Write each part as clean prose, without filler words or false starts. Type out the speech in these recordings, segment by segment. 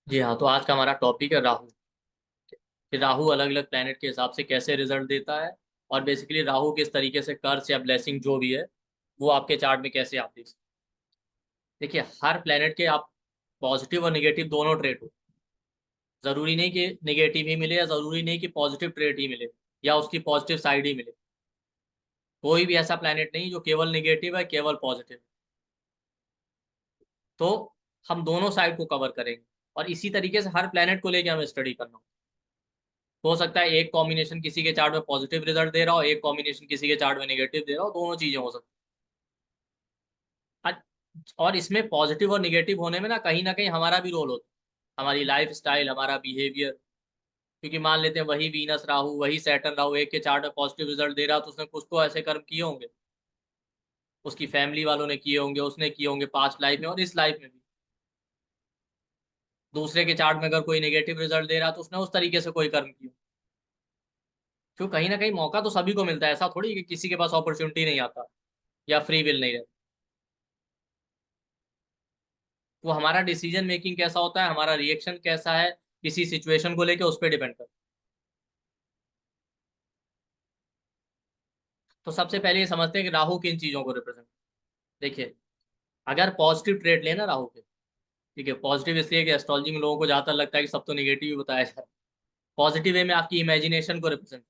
जी हाँ, तो आज का हमारा टॉपिक है राहु। कि राहु अलग अलग प्लैनेट के हिसाब से कैसे रिजल्ट देता है, और बेसिकली राहु किस तरीके से कर्स या ब्लेसिंग जो भी है वो आपके चार्ट में कैसे आप देख सकते हैं। देखिए, हर प्लैनेट के आप पॉजिटिव और निगेटिव दोनों ट्रेट हो। जरूरी नहीं कि निगेटिव ही मिले, या जरूरी नहीं कि पॉजिटिव ट्रेट ही मिले, या उसकी पॉजिटिव साइड ही मिले। कोई भी ऐसा प्लैनेट नहीं जो केवल निगेटिव है, केवल पॉजिटिव। तो हम दोनों साइड को कवर करेंगे, और इसी तरीके से हर प्लैनेट को लेके हमें स्टडी करना हो सकता है एक कॉम्बिनेशन किसी के चार्ट में पॉजिटिव रिजल्ट दे रहा हो, एक कॉम्बिनेशन किसी के चार्ट में नेगेटिव दे रहा हो, दोनों चीजें हो सकती हैं। और इसमें पॉजिटिव और निगेटिव होने में ना कहीं हमारा भी रोल होता है, हमारी लाइफ स्टाइल, हमारा बिहेवियर। क्योंकि मान लेते हैं वही वीनस राहु, वही सैटर्न राहु एक के चार्ट में पॉजिटिव रिजल्ट दे रहा, तो उसने कुछ तो ऐसे कर्म किए होंगे, उसकी फैमिली वालों ने किए होंगे, उसने किए होंगे पास्ट लाइफ में और इस लाइफ में भी। दूसरे के चार्ट में अगर कोई नेगेटिव रिजल्ट दे रहा तो उसने उस तरीके से कोई कर्म किया। क्यों, कहीं ना कहीं मौका तो सभी को मिलता है, ऐसा थोड़ी कि किसी के पास अपॉर्चुनिटी नहीं आता या फ्री विल नहीं रहता। वो हमारा डिसीजन मेकिंग कैसा होता है, हमारा रिएक्शन कैसा है किसी सिचुएशन को लेके, उस पर डिपेंड करता है। तो सबसे पहले ये समझते हैं कि राहु किन चीजों को रिप्रेजेंट। देखिए, अगर पॉजिटिव ट्रेड लेना राहु के, ठीक है, पॉजिटिव इसलिए कि एस्ट्रोलॉजी में लोगों को ज्यादातर लगता है कि सब तो निगेटिव ही बताया जाए। पॉजिटिव वे में आपकी इमेजिनेशन को रिप्रेजेंट,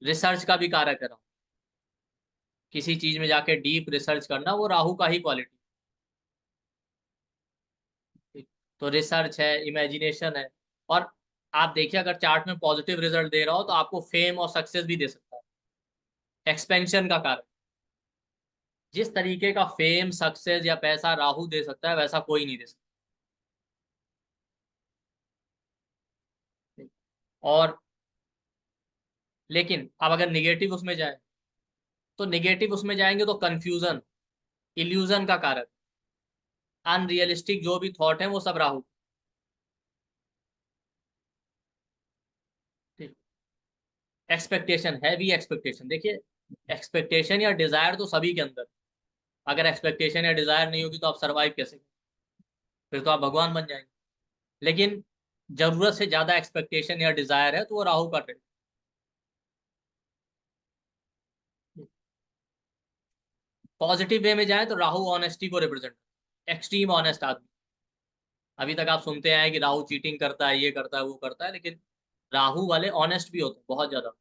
रिसर्च का भी कारक है राहु। किसी चीज में जाके डीप रिसर्च करना वो राहु का ही क्वालिटी। तो रिसर्च है, इमेजिनेशन है। और आप देखिए, अगर चार्ट में पॉजिटिव रिजल्ट दे रहा हो तो आपको फेम और सक्सेस भी दे सकता है, एक्सपेंशन का कारक। जिस तरीके का फेम, सक्सेस या पैसा राहु दे सकता है, वैसा कोई नहीं दे सकता। और लेकिन अब अगर निगेटिव उसमें जाए, तो निगेटिव उसमें जाएंगे तो कंफ्यूजन, इल्यूजन का कारक, अनरियलिस्टिक जो भी थॉट है वो सब राहु। Expectation, heavy expectation. देखिए, एक्सपेक्टेशन या डिजायर तो सभी के अंदर। अगर एक्सपेक्टेशन या डिजायर नहीं होगी तो आप सरवाइव कैसे करेंगे? फिर तो आप भगवान बन जाएंगे। लेकिन जरूरत से ज्यादा एक्सपेक्टेशन या डिजायर है तो वो राहु का ट्रेड। पॉजिटिव वे में जाए तो राहु ऑनेस्टी को रिप्रेजेंट, एक्सट्रीम ऑनेस्ट आदमी। अभी तक आप सुनते आए कि राहु चीटिंग करता है, ये करता है, वो करता है, लेकिन राहु वाले ऑनेस्ट भी होते हैं बहुत ज्यादा।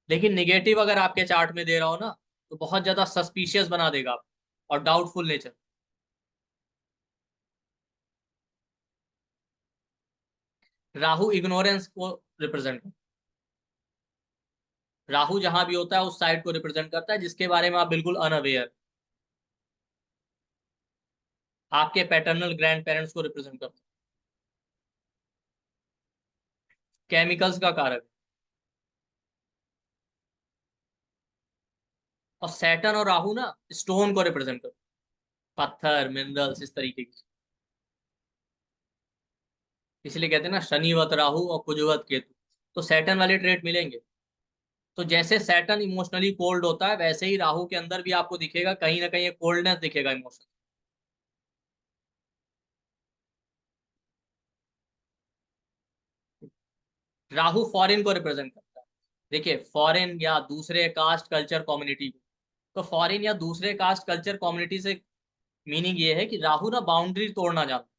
लेकिन निगेटिव अगर आपके चार्ट में दे रहा हो ना, तो बहुत ज्यादा सस्पिशियस बना देगा आप, और डाउटफुल नेचर। राहु इग्नोरेंस को रिप्रेजेंट, राहु जहां भी होता है उस साइड को रिप्रेजेंट करता है जिसके बारे में आप बिल्कुल अनअवेयर। आपके पैटर्नल ग्रैंड पेरेंट्स को रिप्रेजेंट करता है, केमिकल्स का कारक। और सैटर्न और राहु ना स्टोन को रिप्रेजेंट करता है, पत्थर, मिनरल्स, इस तरीके की। इसलिए कहते हैं ना, शनिवत राहु और कुजवत केतु। तो सैटर्न वाले ट्रेट मिलेंगे। तो जैसे सैटर्न इमोशनली कोल्ड होता है, वैसे ही राहु के अंदर भी आपको दिखेगा कहीं ना कहीं एक कोल्डनेस दिखेगा, इमोशन। राहु फॉरेन को रिप्रेजेंट करता है। देखिए, फॉरेन या दूसरे कास्ट कल्चर कम्युनिटी को। तो फॉरेन या दूसरे कास्ट कल्चर कम्युनिटी से मीनिंग ये है कि राहु ना बाउंड्री तोड़ना जानता है,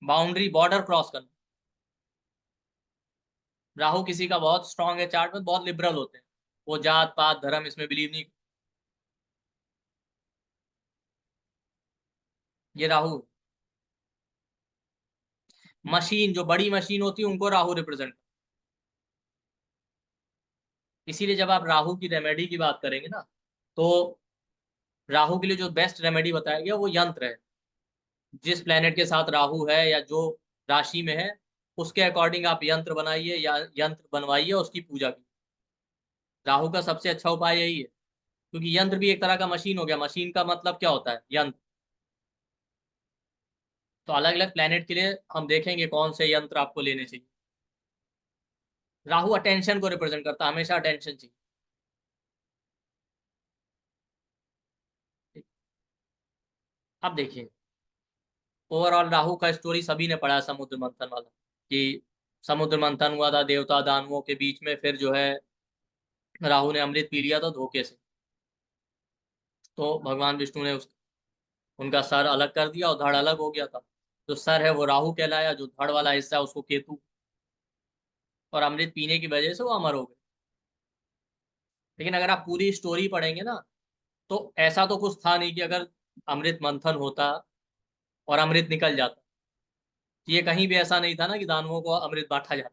बाउंड्री, बॉर्डर क्रॉस करना। राहु किसी का बहुत स्ट्रांग है चार्ट में, बहुत लिबरल होते हैं, वो जात पात धर्म इसमें बिलीव नहीं। ये राहु, मशीन, जो बड़ी मशीन होती है उनको राहु रिप्रेजेंट। इसीलिए जब आप राहु की रेमेडी की बात करेंगे ना, तो राहु के लिए जो बेस्ट रेमेडी बताया गया वो यंत्र है। जिस प्लेनेट के साथ राहु है या जो राशि में है, उसके अकॉर्डिंग आप यंत्र बनाइए या यंत्र बनवाइए, उसकी पूजा की। राहु का सबसे अच्छा उपाय यही है, क्योंकि यंत्र भी एक तरह का मशीन हो गया। मशीन का मतलब क्या होता है, यंत्र। तो अलग अलग प्लेनेट के लिए हम देखेंगे कौन से यंत्र आपको लेने चाहिए। राहु अटेंशन को रिप्रेजेंट करता है, हमेशा अटेंशन चाहिए। अब देखिए, ओवरऑल राहु का स्टोरी सभी ने पढ़ा है, समुद्र मंथन वाला, कि समुद्र मंथन हुआ था देवता दानवों के बीच में, फिर जो है राहु ने अमृत पी लिया था धोखे से, तो भगवान विष्णु ने उनका सर अलग कर दिया और धड़ अलग हो गया था। जो सर है वो राहु कहलाया, जो धड़ वाला हिस्सा है उसको केतु, और अमृत पीने की वजह से वो अमर हो गए। लेकिन अगर आप पूरी स्टोरी पढ़ेंगे ना, तो ऐसा तो कुछ था नहीं कि अगर अमृत मंथन होता और अमृत निकल जाता, तो ये कहीं भी ऐसा नहीं था ना कि दानवों को अमृत बांटा जाता।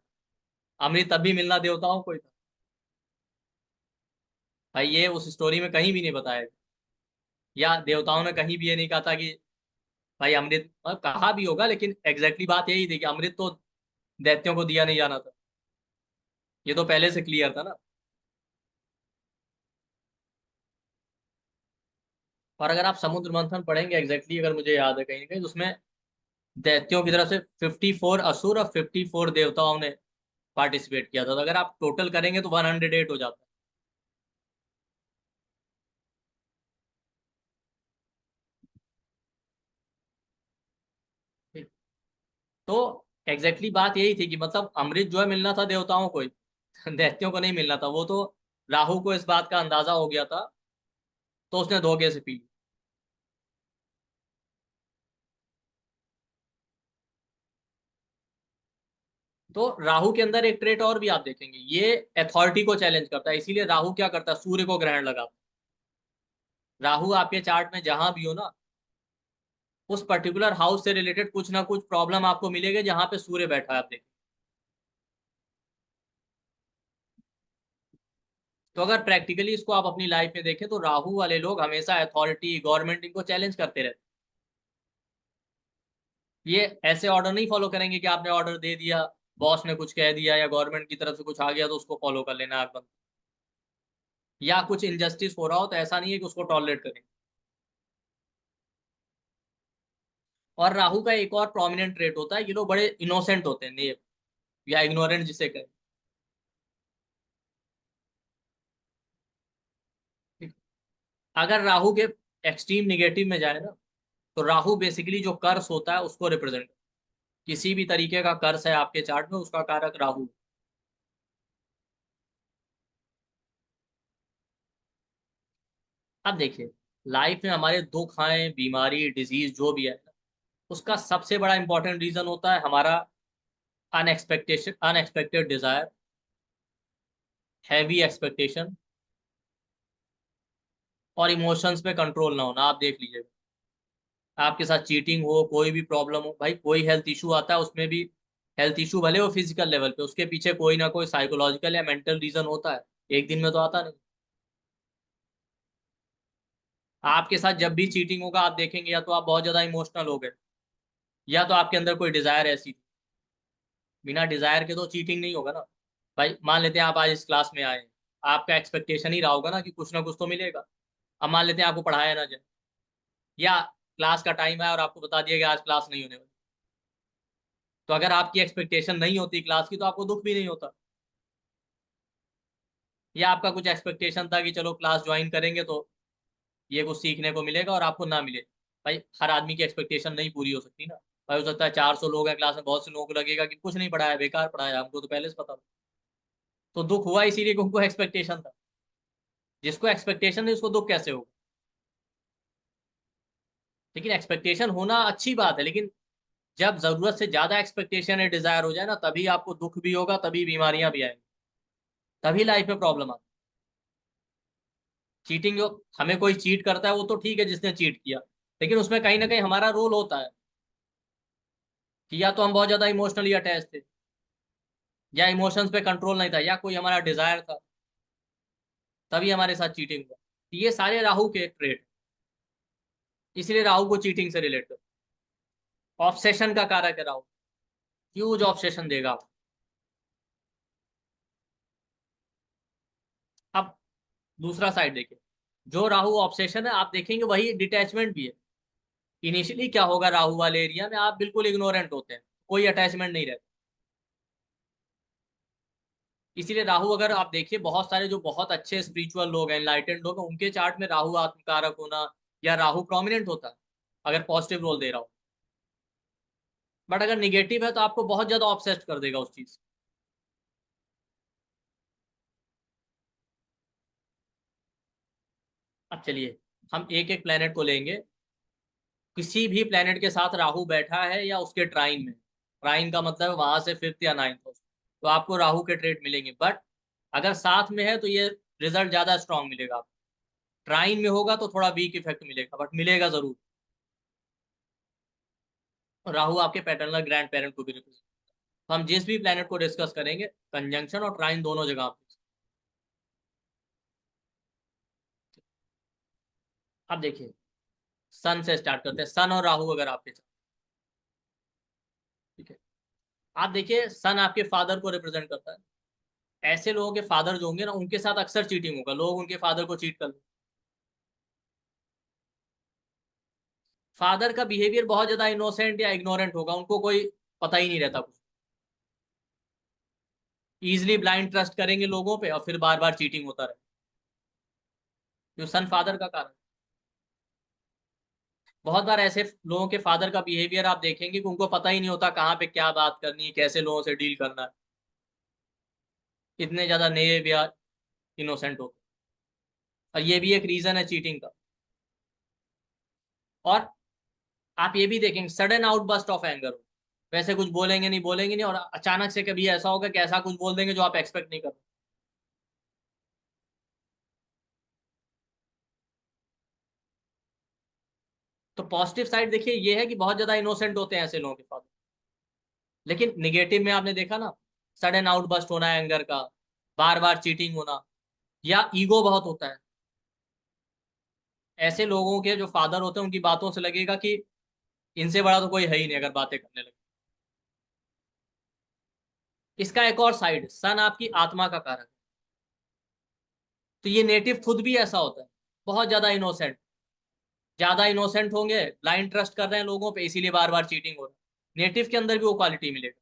अमृत तब भी मिलना देवताओं को ही था। भाई ये उस स्टोरी में कहीं भी नहीं बताया गया। या देवताओं ने कहीं भी ये नहीं कहा था कि भाई अमृत, मतलब कहा भी होगा लेकिन एग्जैक्टली बात यही थी कि अमृत तो दैत्यों को दिया नहीं जाना था। ये तो पहले से क्लियर था ना। और अगर आप समुद्र मंथन पढ़ेंगे एग्जैक्टली, अगर मुझे याद है कहीं ना कहीं, तो उसमें दैत्यों की तरफ से 54 असुर और 54 देवताओं ने पार्टिसिपेट किया था। तो अगर आप टोटल करेंगे तो 108 हो जाता है। तो एग्जैक्टली बात यही थी कि मतलब अमृत जो है मिलना था देवताओं को ही, दैत्यों को नहीं मिलना था। वो तो राहु को इस बात का अंदाजा हो गया था, तो उसने धोखे से पी ली। तो राहु के अंदर एक ट्रेट और भी आप देखेंगे, ये अथॉरिटी को चैलेंज करता है। इसीलिए राहु क्या करता है, सूर्य को ग्रहण लगाता है। राहु आपके चार्ट में जहां भी हो ना, उस पर्टिकुलर हाउस से रिलेटेड कुछ ना कुछ प्रॉब्लम आपको मिलेगी जहां पे सूर्य बैठा है, आप देखिए। तो अगर प्रैक्टिकली इसको आप अपनी लाइफ में देखें, तो राहु वाले लोग हमेशा अथॉरिटी गवर्नमेंट इनको चैलेंज करते रहते हैं। ये ऐसे ऑर्डर नहीं फॉलो करेंगे कि आपने ऑर्डर दे दिया, बॉस ने कुछ कह दिया या गवर्नमेंट की तरफ से कुछ आ गया तो उसको फॉलो कर लेना आग बंद। या कुछ इनजस्टिस हो रहा हो तो ऐसा नहीं है कि उसको टॉलरेट करें। और राहु का एक और प्रोमिनेंट ट्रेट होता है, ये लोग बड़े इनोसेंट होते हैं, नेव या इग्नोरेंट जिसे कहें। अगर राहु के एक्सट्रीम निगेटिव में जाए ना, तो राहु बेसिकली जो कर्स होता है उसको रिप्रेजेंट, किसी भी तरीके का कर्स है आपके चार्ट में उसका कारक राहु। अब देखिए, लाइफ में हमारे दुख आए, बीमारी, डिजीज जो भी है, उसका सबसे बड़ा इंपॉर्टेंट रीजन होता है हमारा अनएक्सपेक्टेड डिजायर, हैवी एक्सपेक्टेशन, और इमोशंस पे कंट्रोल ना होना। आप देख लीजिएगा, आपके साथ चीटिंग हो, कोई भी प्रॉब्लम हो, भाई कोई हेल्थ इशू आता है उसमें भी, हेल्थ इशू भले वो फिजिकल लेवल पे, उसके पीछे कोई ना कोई साइकोलॉजिकल या मेंटल रीजन होता है। एक दिन में तो आता नहीं। आपके साथ जब भी चीटिंग होगा आप देखेंगे, या तो आप बहुत ज्यादा इमोशनल हो गए, या तो आपके अंदर कोई डिजायर ऐसी थी। बिना डिजायर के तो चीटिंग नहीं होगा ना। भाई मान लेते हैं आप आज इस क्लास में आए, आपका एक्सपेक्टेशन ही रहा होगा ना कि कुछ ना कुछ तो मिलेगा। अब मान लेते हैं आपको पढ़ाया ना जाए, या क्लास का टाइम है और आपको बता दिया कि आज क्लास नहीं होने वाली, तो अगर आपकी एक्सपेक्टेशन नहीं होती क्लास की तो आपको दुख भी नहीं होता। या आपका कुछ एक्सपेक्टेशन था कि चलो क्लास ज्वाइन करेंगे तो ये कुछ सीखने को मिलेगा, और आपको ना मिले। भाई हर आदमी की एक्सपेक्टेशन नहीं पूरी हो सकती ना। भाई हो सकता है 400 लोग हैं क्लास में, बहुत से लोगों को लगेगा कि कुछ नहीं पढ़ाया, बेकार पढ़ाया, हमको तो पहले से पता था। तो दुख हुआ इसीलिए कि उनको एक्सपेक्टेशन था। जिसको एक्सपेक्टेशन नहीं उसको दुख कैसे होगा। लेकिन एक्सपेक्टेशन होना अच्छी बात है, लेकिन जब जरूरत से ज्यादा एक्सपेक्टेशन है, डिजायर हो जाए ना, तभी आपको दुख भी होगा, तभी बीमारियां भी आएंगी, तभी लाइफ में प्रॉब्लम आती। चीटिंग जो, हमें कोई चीट करता है वो तो ठीक है जिसने चीट किया, लेकिन उसमें कहीं ना कहीं हमारा रोल होता है कि या तो हम बहुत ज्यादा इमोशनली अटैच थे, या इमोशंस पे कंट्रोल नहीं था, या कोई हमारा डिजायर था, तभी हमारे साथ चीटिंग हुआ। ये सारे राहु के ट्रेट, इसलिए राहु को चीटिंग से रिलेट कर। ऑब्सेशन का कारक है राहु, ह्यूज ऑब्सेशन देगा आपको। अब दूसरा साइड देखिए, जो राहु ऑब्सेशन है आप देखेंगे वही डिटैचमेंट भी है। इनिशियली क्या होगा, राहु वाले एरिया में आप बिल्कुल इग्नोरेंट होते हैं, कोई अटैचमेंट नहीं रहता। इसीलिए राहु, अगर आप देखिए बहुत सारे जो बहुत अच्छे स्पिरिचुअल लोग हैं, एनलाइटेंड लोग हैं, उनके चार्ट में राहु आत्मकारक होना या राहु प्रोमिनेंट होता है, अगर पॉजिटिव रोल दे रहा हो। बट अगर निगेटिव है तो आपको बहुत ज्यादा ऑब्सेस्ड कर देगा उस चीज। अब चलिए हम एक एक प्लेनेट को लेंगे। किसी भी प्लेनेट के साथ राहु बैठा है या उसके ट्राइन में, ट्राइन का मतलब वहां से फिफ्थ या नाइन्थ हाउस, तो आपको राहु के ट्रेट मिलेंगे। बट अगर साथ में है तो ये रिजल्ट ज्यादा स्ट्रांग मिलेगा आपको। ट्राइन में होगा तो थोड़ा वीक इफेक्ट मिलेगा, बट मिलेगा जरूर। राहु आपके पैटर्नल ग्रैंड पेरेंट को भी रिप्रेजेंट। तो हम जिस भी प्लेनेट को डिस्कस करेंगे, कंजंक्शन और ट्राइन दोनों जगह पे। अब देखिए सन से स्टार्ट करते हैं। सन और राहु अगर आपके साथ, ठीक है। आप देखिए सन आपके फादर को रिप्रेजेंट करता है। ऐसे लोगों के फादर जो होंगे ना, उनके साथ अक्सर चीटिंग होगा, लोग उनके फादर को चीट कर लेंगे। फादर का बिहेवियर बहुत ज्यादा इनोसेंट या इग्नोरेंट होगा, उनको कोई पता ही नहीं रहता कुछ। इजिली ब्लाइंड ट्रस्ट करेंगे लोगों पे और फिर बार बार चीटिंग होता रहे। जो सन फादर का कारण। बहुत बार ऐसे लोगों के फादर का बिहेवियर आप देखेंगे कि उनको पता ही नहीं होता कहाँ पे क्या बात करनी है, कैसे लोगों से डील करना है। इतने ज्यादा नेव या इनोसेंट होते हैं। और ये भी एक रीजन है चीटिंग का। और आप ये भी देखेंगे सडन आउटबर्स्ट ऑफ एंगर, वैसे कुछ बोलेंगे नहीं बोलेंगे नहीं, और अचानक से कभी ऐसा होगा कि ऐसा कुछ बोल देंगे जो आप एक्सपेक्ट नहीं कर रहे। तो पॉजिटिव साइड देखिए ये है कि बहुत ज्यादा इनोसेंट होते हैं ऐसे लोगों के फादर। लेकिन निगेटिव में आपने देखा ना, सडन आउटबर्स्ट होना है एंगर का, बार बार चीटिंग होना, या ईगो बहुत होता है। ऐसे लोगों के जो फादर होते हैं उनकी बातों से लगेगा कि इनसे बड़ा तो कोई है ही नहीं अगर बातें करने लगे। इसका एक और साइड, सन आपकी आत्मा का कारक है। तो ये नेटिव खुद भी ऐसा होता है, बहुत ज्यादा इनोसेंट। ज्यादा इनोसेंट होंगे, ब्लाइंड ट्रस्ट कर रहे हैं लोगों पे, इसीलिए बार बार चीटिंग हो रहा है। नेटिव के अंदर भी वो क्वालिटी मिलेगा।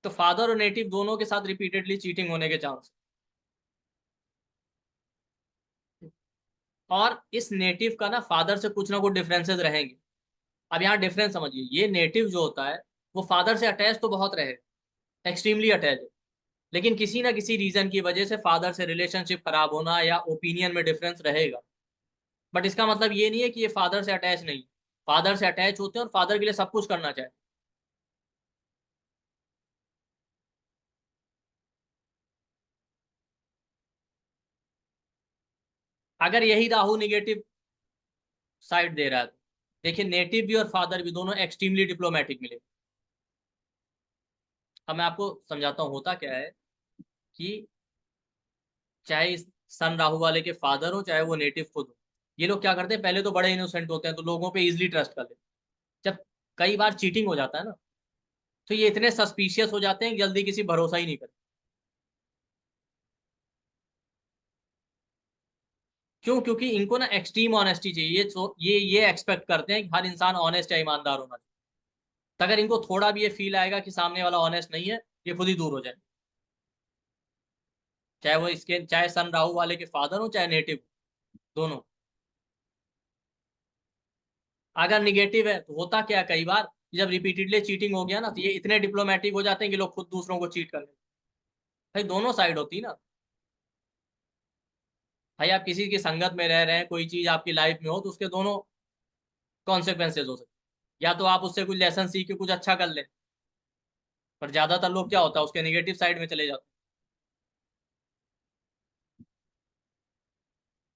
तो फादर और नेटिव दोनों के साथ रिपीटेडली चीटिंग होने के चांस। और इस नेटिव का ना फादर से कुछ ना कुछ डिफरेंसेस रहेंगे। अब यहाँ डिफरेंस समझिए, ये नेटिव जो होता है वो फादर से अटैच तो बहुत रहेगा, एक्सट्रीमली अटैच है। लेकिन किसी ना किसी रीजन की वजह से फादर से रिलेशनशिप खराब होना या ओपिनियन में डिफरेंस रहेगा। बट इसका मतलब ये नहीं है कि ये फादर से अटैच नहीं। फादर से अटैच होते हैं और फादर के लिए सब कुछ करना चाहते हैं। अगर यही राहु निगेटिव साइड दे रहा है तो देखिए नेटिव भी और फादर भी दोनों एक्सट्रीमली डिप्लोमेटिक मिले। अब मैं आपको समझाता हूँ होता क्या है कि चाहे इस सन राहु वाले के फादर हो चाहे वो नेटिव खुद हो, ये लोग क्या करते हैं, पहले तो बड़े इनोसेंट होते हैं तो लोगों पे इजिली ट्रस्ट कर लेते हैं। जब कई बार चीटिंग हो जाता है ना, तो ये इतने सस्पिशियस हो जाते हैं कि जल्दी किसी भरोसा ही नहीं करते। क्यों? क्योंकि इनको ना एक्सट्रीम ऑनेस्टी चाहिए। ये एक्सपेक्ट करते हैं कि हर इंसान ऑनेस्ट या ईमानदार होना चाहिए। तो अगर इनको थोड़ा भी ये फील आएगा कि सामने वाला ऑनेस्ट नहीं है, ये खुद ही दूर हो जाए। चाहे वो इसके, चाहे सन राहु वाले के फादर हो चाहे नेटिव, दोनों। अगर निगेटिव है तो होता क्या है, कई बार जब रिपीटेडली चीटिंग हो गया ना, तो ये इतने डिप्लोमेटिक हो जाते हैं कि लोग खुद दूसरों को चीट कर लेते हैं। भाई दोनों साइड होती है ना। भाई आप किसी की संगत में रह रहे हैं, कोई चीज आपकी लाइफ में हो तो उसके दोनों कॉन्सिक्वेंसेज हो सकते हैं। या तो आप उससे कुछ लेसन सीख के कुछ अच्छा कर लें, पर ज्यादातर लोग क्या होता है उसके निगेटिव साइड में चले जाते हैं।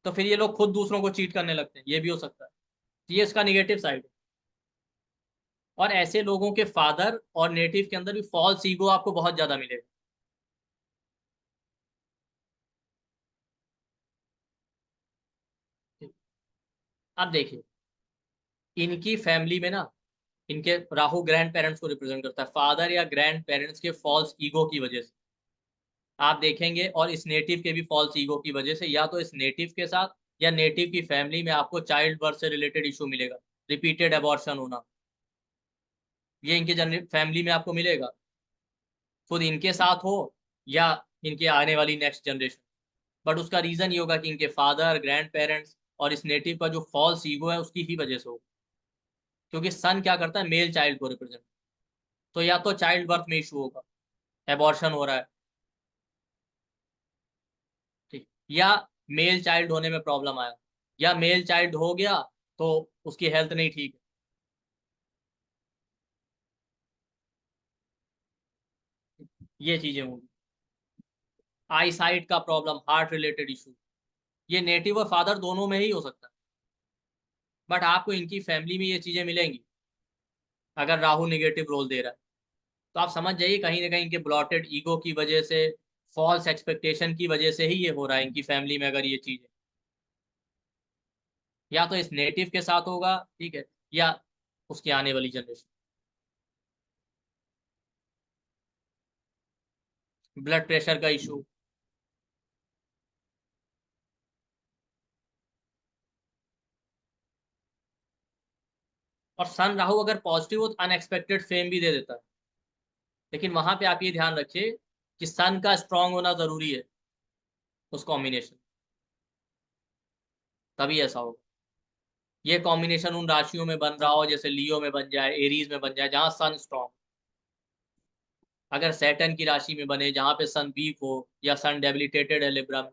तो फिर ये लोग खुद दूसरों को चीट करने लगते हैं, ये भी हो सकता है। ये इसका निगेटिव साइड है। और ऐसे लोगों के फादर और नेटिव के अंदर भी फॉल्स ईगो आपको बहुत ज्यादा मिलेगा। अब देखिए इनकी फैमिली में ना, इनके राहु ग्रैंड पेरेंट्स को रिप्रेजेंट करता है, फादर या ग्रैंड पेरेंट्स के फॉल्स ईगो की वजह से आप देखेंगे। और इस नेटिव के भी फॉल्स ईगो की वजह से, या तो इस नेटिव के साथ या नेटिव की फैमिली में आपको चाइल्ड बर्थ से रिलेटेड इशू मिलेगा, रिपीटेड अबॉर्शन होना, ये इनके फैमिली में आपको मिलेगा। खुद इनके साथ हो या इनके आने वाली नेक्स्ट जनरेशन। बट उसका रीजन ये होगा कि इनके फादर ग्रैंड पेरेंट्स और इस नेटिव का जो फॉल्स ईगो है उसकी ही वजह से होगा। क्योंकि सन क्या करता है, मेल चाइल्ड को रिप्रेजेंट। तो या तो चाइल्ड बर्थ में इशू होगा, एबॉर्शन हो रहा है, ठीक, या मेल चाइल्ड होने में प्रॉब्लम आया, या मेल चाइल्ड हो गया तो उसकी हेल्थ नहीं ठीक है। ये चीजें होंगी। आई साइट का प्रॉब्लम, हार्ट रिलेटेड इशू, ये नेटिव और फादर दोनों में ही हो सकता है। बट आपको इनकी फैमिली में ये चीजें मिलेंगी अगर राहु निगेटिव रोल दे रहा है। तो आप समझ जाइए कहीं ना कहीं इनके ब्लॉटेड ईगो की वजह से, फॉल्स एक्सपेक्टेशन की वजह से ही ये हो रहा है इनकी फैमिली में। अगर ये चीज है, या तो इस नेटिव के साथ होगा, ठीक है, या उसकी आने वाली जनरेशन। ब्लड प्रेशर का इशू। और सन राहु अगर पॉजिटिव हो तो अनएक्सपेक्टेड फेम भी दे देता है। लेकिन वहां पे आप ये ध्यान रखिए कि सन का स्ट्रांग होना जरूरी है उस कॉम्बिनेशन, तभी ऐसा होगा। ये कॉम्बिनेशन उन राशियों में बन रहा हो, जैसे लियो में बन जाए, एरीज में बन जाए, जहां सन स्ट्रांग। अगर सैटर्न की राशि में बने जहां पे सन वीक हो, या सन डेबिलिटेटेड है लिब्रा में,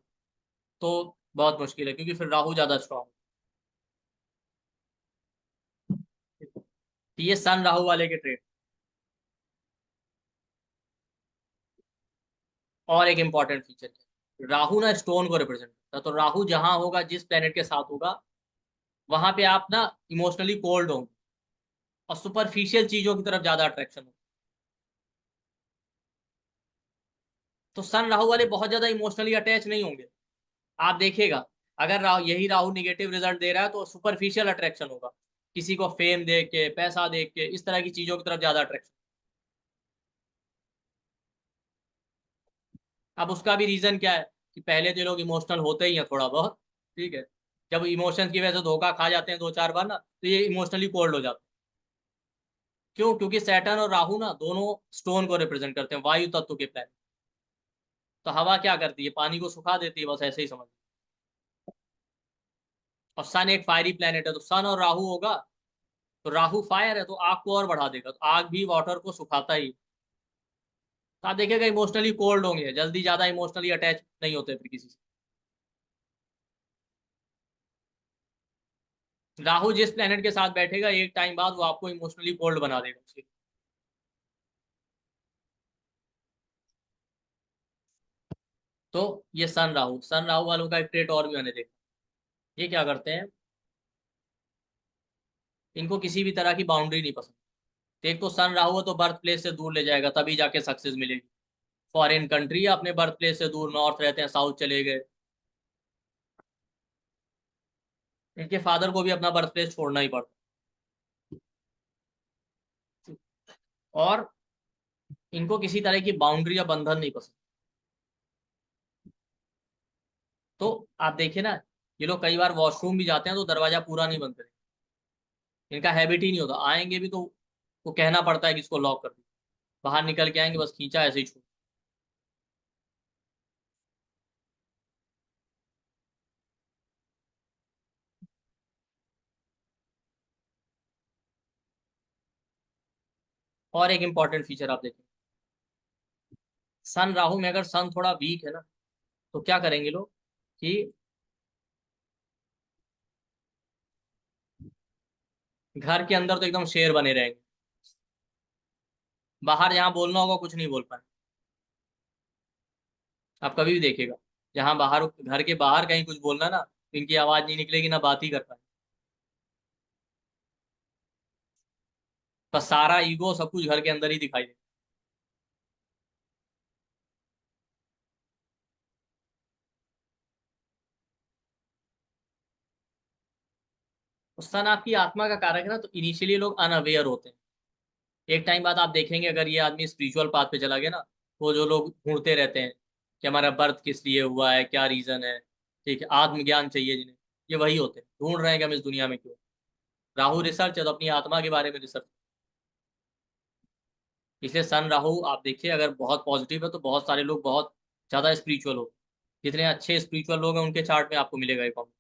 तो बहुत मुश्किल है, क्योंकि फिर राहु ज्यादा स्ट्रांग। तो ये सन राहु वाले के ट्रेड। और एक इंपॉर्टेंट फीचर है, राहु ना स्टोन को रिप्रेजेंट करता है। तो राहु जहां होगा, जिस प्लेनेट के साथ होगा, वहां पे आप ना इमोशनली कोल्ड होंगे और सुपरफिशियल चीजों की तरफ ज्यादा अट्रैक्शन हो। तो सन राहु वाले बहुत ज्यादा इमोशनली अटैच नहीं होंगे। आप देखिएगा, अगर यही राहु निगेटिव रिजल्ट दे रहा है तो सुपरफिशियल अट्रैक्शन होगा, किसी को फेम देख के, पैसा देख के, इस तरह की चीजों की तरफ ज्यादा अट्रैक्शन। अब उसका भी रीजन क्या है कि पहले तो लोग इमोशनल होते ही हैं थोड़ा बहुत, ठीक है। जब इमोशंस की वजह से धोखा खा जाते हैं दो चार बार ना, तो ये इमोशनली कोल्ड हो जाते हैं। क्यों? क्योंकि सैटर्न और राहु ना दोनों स्टोन को रिप्रेजेंट करते हैं, वायु तत्व के प्लैनेट। तो हवा क्या करती है, पानी को सुखा देती है, बस ऐसे ही समझ। और सन एक फायरी प्लैनेट है, तो सन और राहु होगा, तो राहु फायर है तो आग को और बढ़ा देगा, तो आग भी वाटर को सुखाता ही। तो आप देखिएगा इमोशनली कोल्ड होंगे, जल्दी ज्यादा इमोशनली अटैच नहीं होते फिर किसी से। राहु जिस प्लेनेट के साथ बैठेगा एक टाइम बाद वो आपको इमोशनली कोल्ड बना देगा उसके। तो ये सन राहु वालों का एक ट्रेट और भी मैंने देखा। ये क्या करते हैं, इनको किसी भी तरह की बाउंड्री नहीं पसंद। तो एक तो सन राहु है तो बर्थ प्लेस से दूर ले जाएगा, तभी जाके सक्सेस मिलेगी। फॉरेन कंट्री या अपने बर्थ प्लेस से दूर, नॉर्थ रहते हैं साउथ चले गए। इनके फादर को भी अपना बर्थ प्लेस छोड़ना ही पड़ता। और इनको किसी तरह की बाउंड्री या बंधन नहीं पसंद। तो आप देखिए ना, ये लोग कई बार वॉशरूम भी जाते हैं तो दरवाजा पूरा नहीं बंद करेंगे। इनका हैबिट ही नहीं होता, आएंगे भी तो वो कहना पड़ता है कि इसको लॉक कर दो। बाहर निकल के आएंगे, बस खींचा ऐसे ही छोड़। और एक इंपॉर्टेंट फीचर आप देखें, सन राहु में अगर सन थोड़ा वीक है ना, तो क्या करेंगे लोग कि घर के अंदर तो एकदम शेर बने रहेंगे, बाहर जहां बोलना होगा कुछ नहीं बोल पाए। आप कभी भी देखिएगा, जहां बाहर, घर के बाहर कहीं कुछ बोलना ना, तो इनकी आवाज नहीं निकलेगी, ना बात ही कर पाए। बस सारा ईगो सब कुछ घर के अंदर ही दिखाई दे। तो सन आपकी आत्मा का कारक है ना, तो इनिशियली लोग अनअवेयर होते हैं। एक टाइम बाद आप देखेंगे अगर ये आदमी स्पिरिचुअल पाथ पे चला गया ना, तो जो लोग ढूंढते रहते हैं कि हमारा बर्थ किस लिए हुआ है, क्या रीजन है, ठीक है, आत्मज्ञान चाहिए जिन्हें, ये वही होते हैं, ढूंढ रहे हैं कि हम इस दुनिया में क्यों। राहु रिसर्च है तो अपनी आत्मा के बारे में रिसर्च। इसलिए सन राहु आप देखिए अगर बहुत पॉजिटिव है तो बहुत सारे लोग बहुत ज्यादा स्पिरिचुअल हो। जितने अच्छे स्पिरिचुअल लोग हैं उनके चार्ट में आपको मिलेगा ये कॉम्बिनेशन।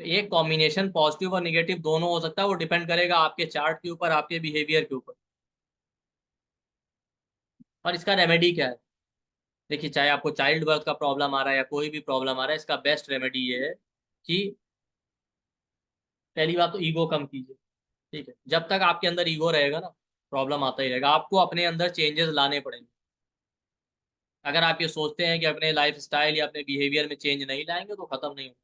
तो एक कॉम्बिनेशन पॉजिटिव और निगेटिव दोनों हो सकता है, वो डिपेंड करेगा आपके चार्ट के ऊपर, आपके बिहेवियर के ऊपर। और इसका रेमेडी क्या है? देखिए, चाहे आपको चाइल्ड बर्थ का प्रॉब्लम आ रहा है या कोई भी प्रॉब्लम आ रहा है, इसका बेस्ट रेमेडी ये है कि पहली बात तो ईगो कम कीजिए। ठीक है, जब तक आपके अंदर ईगो रहेगा ना, प्रॉब्लम आता ही रहेगा। आपको अपने अंदर चेंजेस लाने पड़ेंगे। अगर आप ये सोचते हैं कि अपने लाइफ स्टाइल या अपने बिहेवियर में चेंज नहीं लाएंगे तो खत्म नहीं होगा।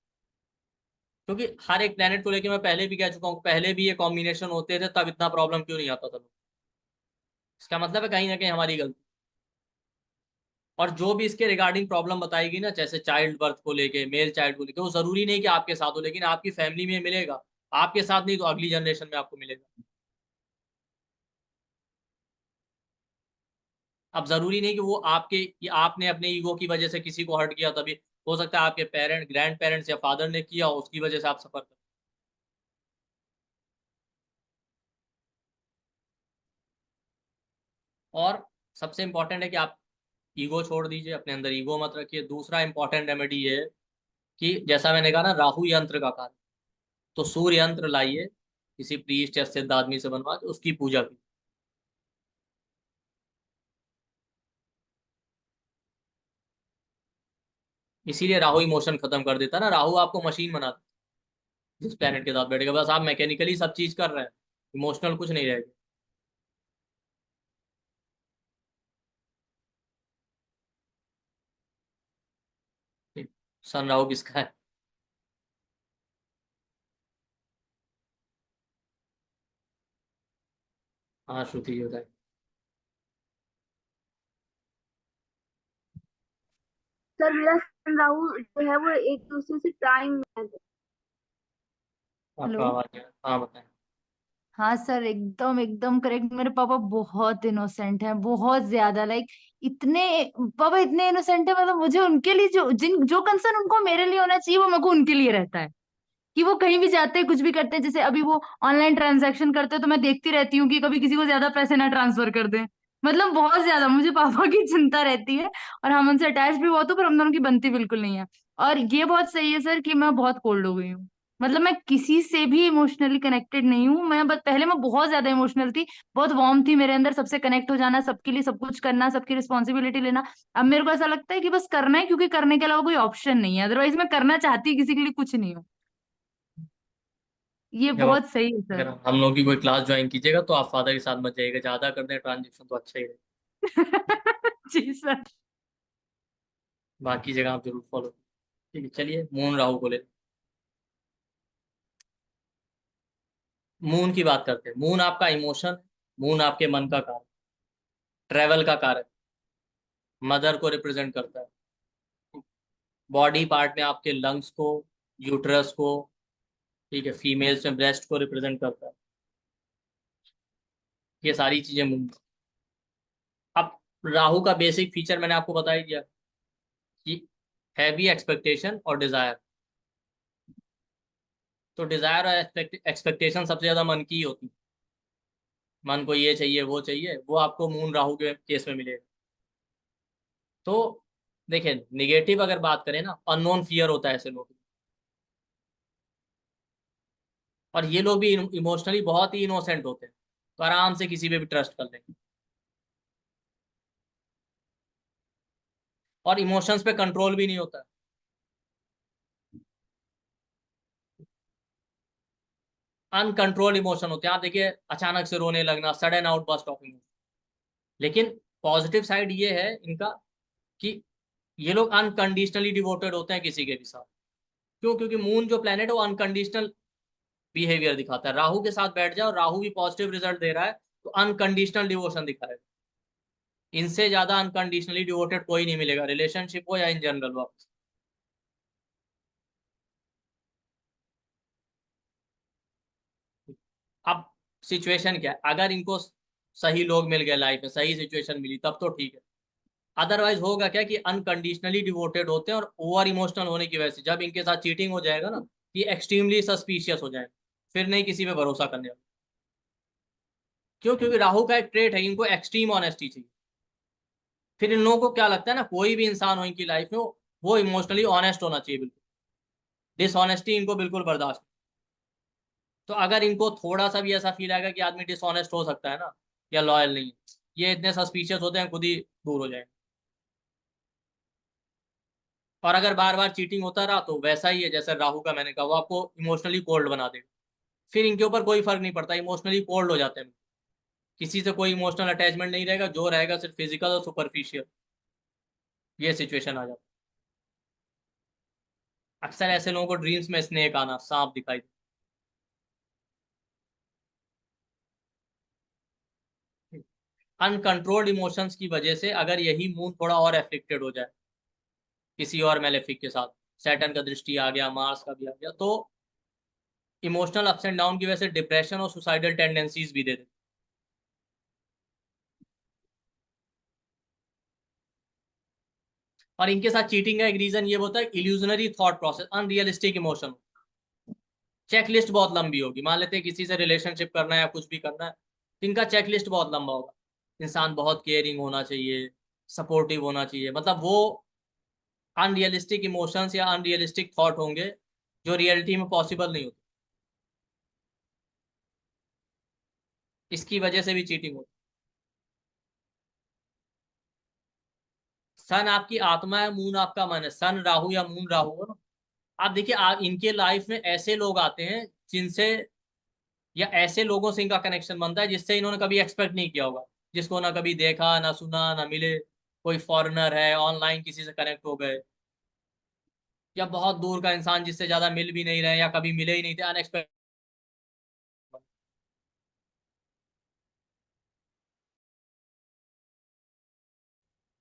क्योंकि हर एक प्लेनेट को लेके मैं पहले भी कह चुका हूँ, पहले भी ये कॉम्बिनेशन होते थे, तब इतना प्रॉब्लम क्यों नहीं आता था लोग। इसका मतलब है कहीं ना कहीं हमारी गलती। और जो भी इसके रिगार्डिंग प्रॉब्लम बताएगी ना, जैसे चाइल्ड बर्थ को लेके, मेल चाइल्ड को लेके, वो जरूरी नहीं कि आपके साथ हो, लेकिन आपकी फैमिली में मिलेगा। आपके साथ नहीं तो अगली जनरेशन में आपको मिलेगा। अब जरूरी नहीं कि वो आपके, कि आपने अपने ईगो की वजह से किसी को हर्ट किया तभी। हो सकता है आपके पेरेंट, ग्रैंड पेरेंट्स या फादर ने किया, उसकी वजह से आप सफर कर। और सबसे इंपॉर्टेंट है कि आप ईगो छोड़ दीजिए, अपने अंदर ईगो मत रखिए। दूसरा इंपॉर्टेंट रेमेडी ये है कि जैसा मैंने कहा ना, राहु यंत्र का कार्य, तो सूर्य यंत्र लाइए, किसी प्रीस्ट या सिद्ध आदमी से बनवा के उसकी पूजा की। इसीलिए राहु इमोशन खत्म कर देता है ना, राहु आपको मशीन बनाता है। जिस प्लेनेट के साथ बैठेगा बस आप मैकेनिकली सब चीज कर रहे हैं, इमोशनल कुछ नहीं रहेगा। ठीक। सन राहु किसका है? हाँ, श्रुति होता है। सर मेरा सन राहु जो है वो एक दूसरे से टाइम में है। आपका हेलो। आवाज है, हाँ बताएं। हाँ सर, एकदम एकदम करेक्ट। मेरे पापा बहुत इनोसेंट हैं, बहुत ज्यादा। लाइक इतने, पापा इतने इनोसेंट है, मतलब मुझे उनके लिए जो कंसर्न उनको मेरे लिए होना चाहिए वो मेरे को उनके लिए रहता है। कि वो कहीं भी जाते हैं, कुछ भी करते हैं, जैसे अभी वो ऑनलाइन ट्रांजैक्शन करते हैं तो मैं देखती रहती हूँ कि कभी किसी को ज्यादा पैसे ना ट्रांसफर कर दें। मतलब बहुत ज्यादा मुझे पापा की चिंता रहती है। और हम उनसे अटैच भी बहुत हो, पर हम दोनों की बनती बिल्कुल नहीं है। और ये बहुत सही है सर कि मैं बहुत कोल्ड हो गई हूँ। मतलब मैं किसी से भी इमोशनली कनेक्टेड नहीं हूँ। मैं बस पहले मैं बहुत ज्यादा इमोशनल थी, बहुत वार्म थी मेरे अंदर, सबसे कनेक्ट हो जाना, सबके लिए सब कुछ करना, सबकी रिस्पॉन्सिबिलिटी लेना। अब मेरे को ऐसा लगता है कि बस करना है, क्योंकि करने के अलावा कोई ऑप्शन नहीं है। अदरवाइज मैं करना चाहती किसी के लिए कुछ नहीं हूँ। ये जब बहुत सही है अगर सर। हम लोग की कोई क्लास ज्वाइन कीजिएगा तो आप फादर के साथ मत जाइएगा, ज्यादा कर दें ट्रांजेक्शन तो अच्छा ही रहे। जी सर। बाकी जगह आप जरूर फॉलो। ठीक है, चलिए मून राहु को ले। मून की बात करते हैं। मून आपका इमोशन, मून आपके मन का कारक, ट्रेवल का कारक, मदर को रिप्रेजेंट करता है। बॉडी पार्ट में आपके लंग्स को, यूट्रस को, ठीक है, फीमेल्स में ब्रेस्ट को रिप्रेजेंट करता है। ये सारी चीजें मून। अब राहु का बेसिक फीचर मैंने आपको बता ही दिया कि हैवी एक्सपेक्टेशन और डिजायर। तो डिजायर और एक्सपेक्टेशन सबसे ज्यादा मन की ही होती है। मन को ये चाहिए वो चाहिए, वो आपको मून राहु के केस में मिलेगा। तो देखिए, निगेटिव अगर बात करें ना, अननोन फियर होता है ऐसे लोग। और ये लोग भी इमोशनली बहुत ही इनोसेंट होते हैं, तो आराम से किसी पे भी ट्रस्ट कर लेंगे। और इमोशंस पे कंट्रोल भी नहीं होता। अनकंट्रोल इमोशन होते हैं। आप देखिए, अचानक से रोने लगना, सडन आउटबर्स्ट ऑफ इमोशन। लेकिन पॉजिटिव साइड ये है इनका कि ये लोग अनकंडीशनली डिवोटेड होते हैं किसी के भी साथ। क्यों? क्योंकि मून जो प्लेनेट है वो अनकंडीशनल बिहेवियर दिखाता है। राहु के साथ बैठ जाओ, राहु भी पॉजिटिव रिजल्ट दे रहा है, तो अनकंडीशनल डिवोशन दिखाएगा। इनसे ज्यादा अनकंडीशनली डिवोटेड कोई नहीं मिलेगा, रिलेशनशिप हो या इन जनरल हो। अब सिचुएशन क्या है, अगर इनको सही लोग मिल गए लाइफ में, सही सिचुएशन मिली, तब तो ठीक है। अदरवाइज होगा क्या कि अनकंडीशनली डिवोटेड होते हैं और ओवर इमोशनल होने की वजह से जब इनके साथ चीटिंग हो जाएगा ना, ये एक्सट्रीमली सस्पिशियस हो जाएगा। फिर नहीं किसी पे भरोसा करने वाला। क्यों? क्योंकि राहु का एक ट्रेट है, इनको एक्सट्रीम ऑनेस्टी चाहिए। फिर इन लोगों को क्या लगता है ना, कोई भी इंसान हो इनकी लाइफ में, वो इमोशनली ऑनेस्ट होना चाहिए बिल्कुल। डिसऑनेस्टी इनको बिल्कुल बर्दाश्त नहीं। तो अगर इनको थोड़ा सा भी ऐसा फील आएगा कि आदमी डिसऑनेस्ट हो सकता है ना, या लॉयल नहीं है, ये इतने सस्पिशियस होते हैं, खुद ही दूर हो जाएंगे। और अगर बार बार चीटिंग होता रहा तो वैसा ही है जैसे राहु का मैंने कहा, वो आपको इमोशनली कोल्ड बना देगा। फिर इनके ऊपर कोई फर्क नहीं पड़ता, इमोशनली कोल्ड हो जाते हैं, किसी से कोई इमोशनल अटैचमेंट नहीं रहेगा, जो रहेगा सिर्फ फिजिकल और सुपरफिशियल। ये सिचुएशन आ जाता है। अक्सर ऐसे लोगों को ड्रीम्स में स्नेक आना, सांप दिखाई दे। अनकंट्रोल्ड इमोशंस की वजह से अगर यही मून थोड़ा और एफेक्टेड हो जाए किसी और मेलेफिक के साथ, सैटर्न का दृष्टि आ गया, मार्स का भी आ गया, तो इमोशनल अप्स एंड डाउन की वजह से डिप्रेशन और सुसाइडल टेंडेंसीज भी दे देते। और इनके साथ चीटिंग का एक रीजन ये होता है illusionary thought process, unrealistic emotion. Checklist बहुत लंबी होगी, मान लेते हैं किसी से रिलेशनशिप करना है या कुछ भी करना है, तो इनका चेकलिस्ट बहुत लंबा होगा। इंसान बहुत केयरिंग होना चाहिए, सपोर्टिव होना चाहिए, मतलब वो अनरियलिस्टिक इमोशंस या अनरियलिस्टिक थॉट होंगे जो रियलिटी में पॉसिबल नहीं होते। इसकी वजह से भी चीटिंग होती है। सन आपकी आत्मा है, मून आपका मन है। सन राहु या मून राहु हो ना, आप देखिए इनके लाइफ में ऐसे लोग आते हैं जिनसे, या ऐसे लोगों से इनका कनेक्शन बनता है जिससे इन्होंने कभी एक्सपेक्ट नहीं किया होगा, जिसको ना कभी देखा ना सुना ना मिले। कोई फॉरेनर है, ऑनलाइन किसी से कनेक्ट हो गए, या बहुत दूर का इंसान जिससे ज्यादा मिल भी नहीं रहे या कभी मिले ही नहीं थे, अनएक्सपेक्टेड।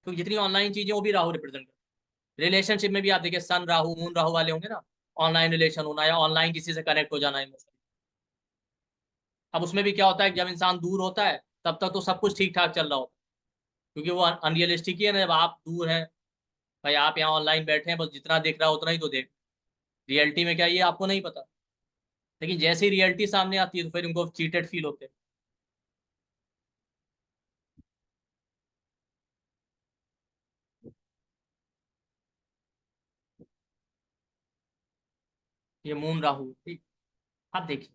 तो जितनी ऑनलाइन चीजें वो भी राहु रिप्रेजेंट करते हैं। रिलेशनशिप में भी आप देखिए सन राहु मून राहु वाले होंगे ना, ऑनलाइन रिलेशन होना या ऑनलाइन किसी से कनेक्ट हो जाना इमोशनली। अब उसमें भी क्या होता है, जब इंसान दूर होता है तब तक तो सब कुछ ठीक ठाक चल रहा होता है, क्योंकि वो अनरियलिस्टिक ही है ना, जब आप दूर हैं, भाई आप यहाँ ऑनलाइन बैठे हैं, बस जितना दिख रहा है उतना ही तो देख, रियलिटी में क्या है ये आपको नहीं पता। लेकिन जैसे ही रियलिटी सामने आती है तो फिर उनको चीटेड फील होते हैं। ये मून राहु ठीक। आप देखिए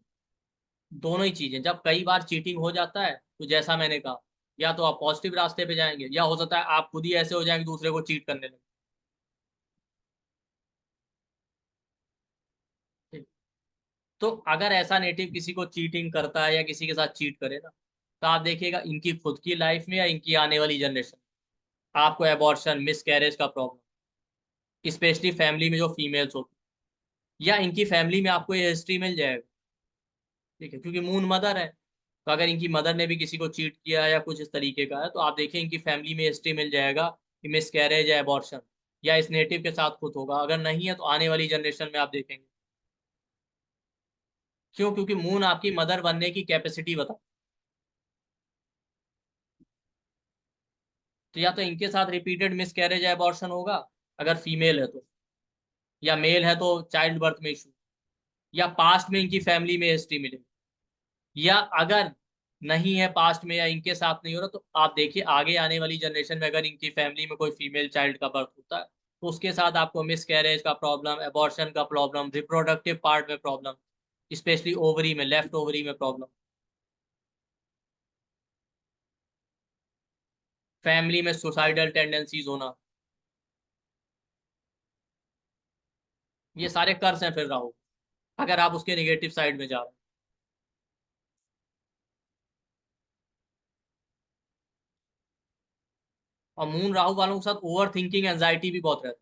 दोनों ही चीजें, जब कई बार चीटिंग हो जाता है तो जैसा मैंने कहा, या तो आप पॉजिटिव रास्ते पे जाएंगे, या हो सकता है आप खुद ही ऐसे हो जाएंगे दूसरे को चीट करने लगे। ठीक। तो अगर ऐसा नेटिव किसी को चीटिंग करता है या किसी के साथ चीट करे ना, तो आप देखिएगा इनकी खुद की लाइफ में या इनकी आने वाली जनरेशन, आपको एबॉर्शन मिस कैरेज का प्रॉब्लम, स्पेशली फैमिली में जो फीमेल्स होती, या इनकी फैमिली में आपको ये हिस्ट्री मिल जाएगा। ठीक है, क्योंकि मून मदर है, तो अगर इनकी मदर ने भी किसी को चीट किया या कुछ इस तरीके का है, तो आप देखिए इनकी फैमिली में हिस्ट्री मिल जाएगा कि मिस कैरेज या एबॉर्शन, या इस नेटिव के साथ खुद होगा। अगर नहीं है तो आने वाली जनरेशन में आप देखेंगे। क्यों? क्योंकि मून आपकी मदर बनने की कैपेसिटी बता। तो या तो इनके साथ रिपीटेड मिस कैरेज या एबॉर्शन होगा अगर फीमेल है तो, या मेल है तो चाइल्ड बर्थ में इशू, या पास्ट में इनकी फैमिली में हिस्ट्री मिलेगी। या अगर नहीं है पास्ट में या इनके साथ नहीं हो रहा, तो आप देखिए आगे आने वाली जनरेशन में अगर इनकी फैमिली में कोई फीमेल चाइल्ड का बर्थ होता है, तो उसके साथ आपको मिस कैरेज का प्रॉब्लम, एबॉर्शन का प्रॉब्लम, रिप्रोडक्टिव पार्ट में प्रॉब्लम, स्पेशली ओवरी में, लेफ्ट ओवरी में प्रॉब्लम, फैमिली में सुसाइडल टेंडेंसीज होना, ये सारे कर्स हैं फिर राहु, अगर आप उसके निगेटिव साइड में जा रहे हैं। और मून राहु वालों के साथ ओवर थिंकिंग एंजाइटी भी बहुत रहता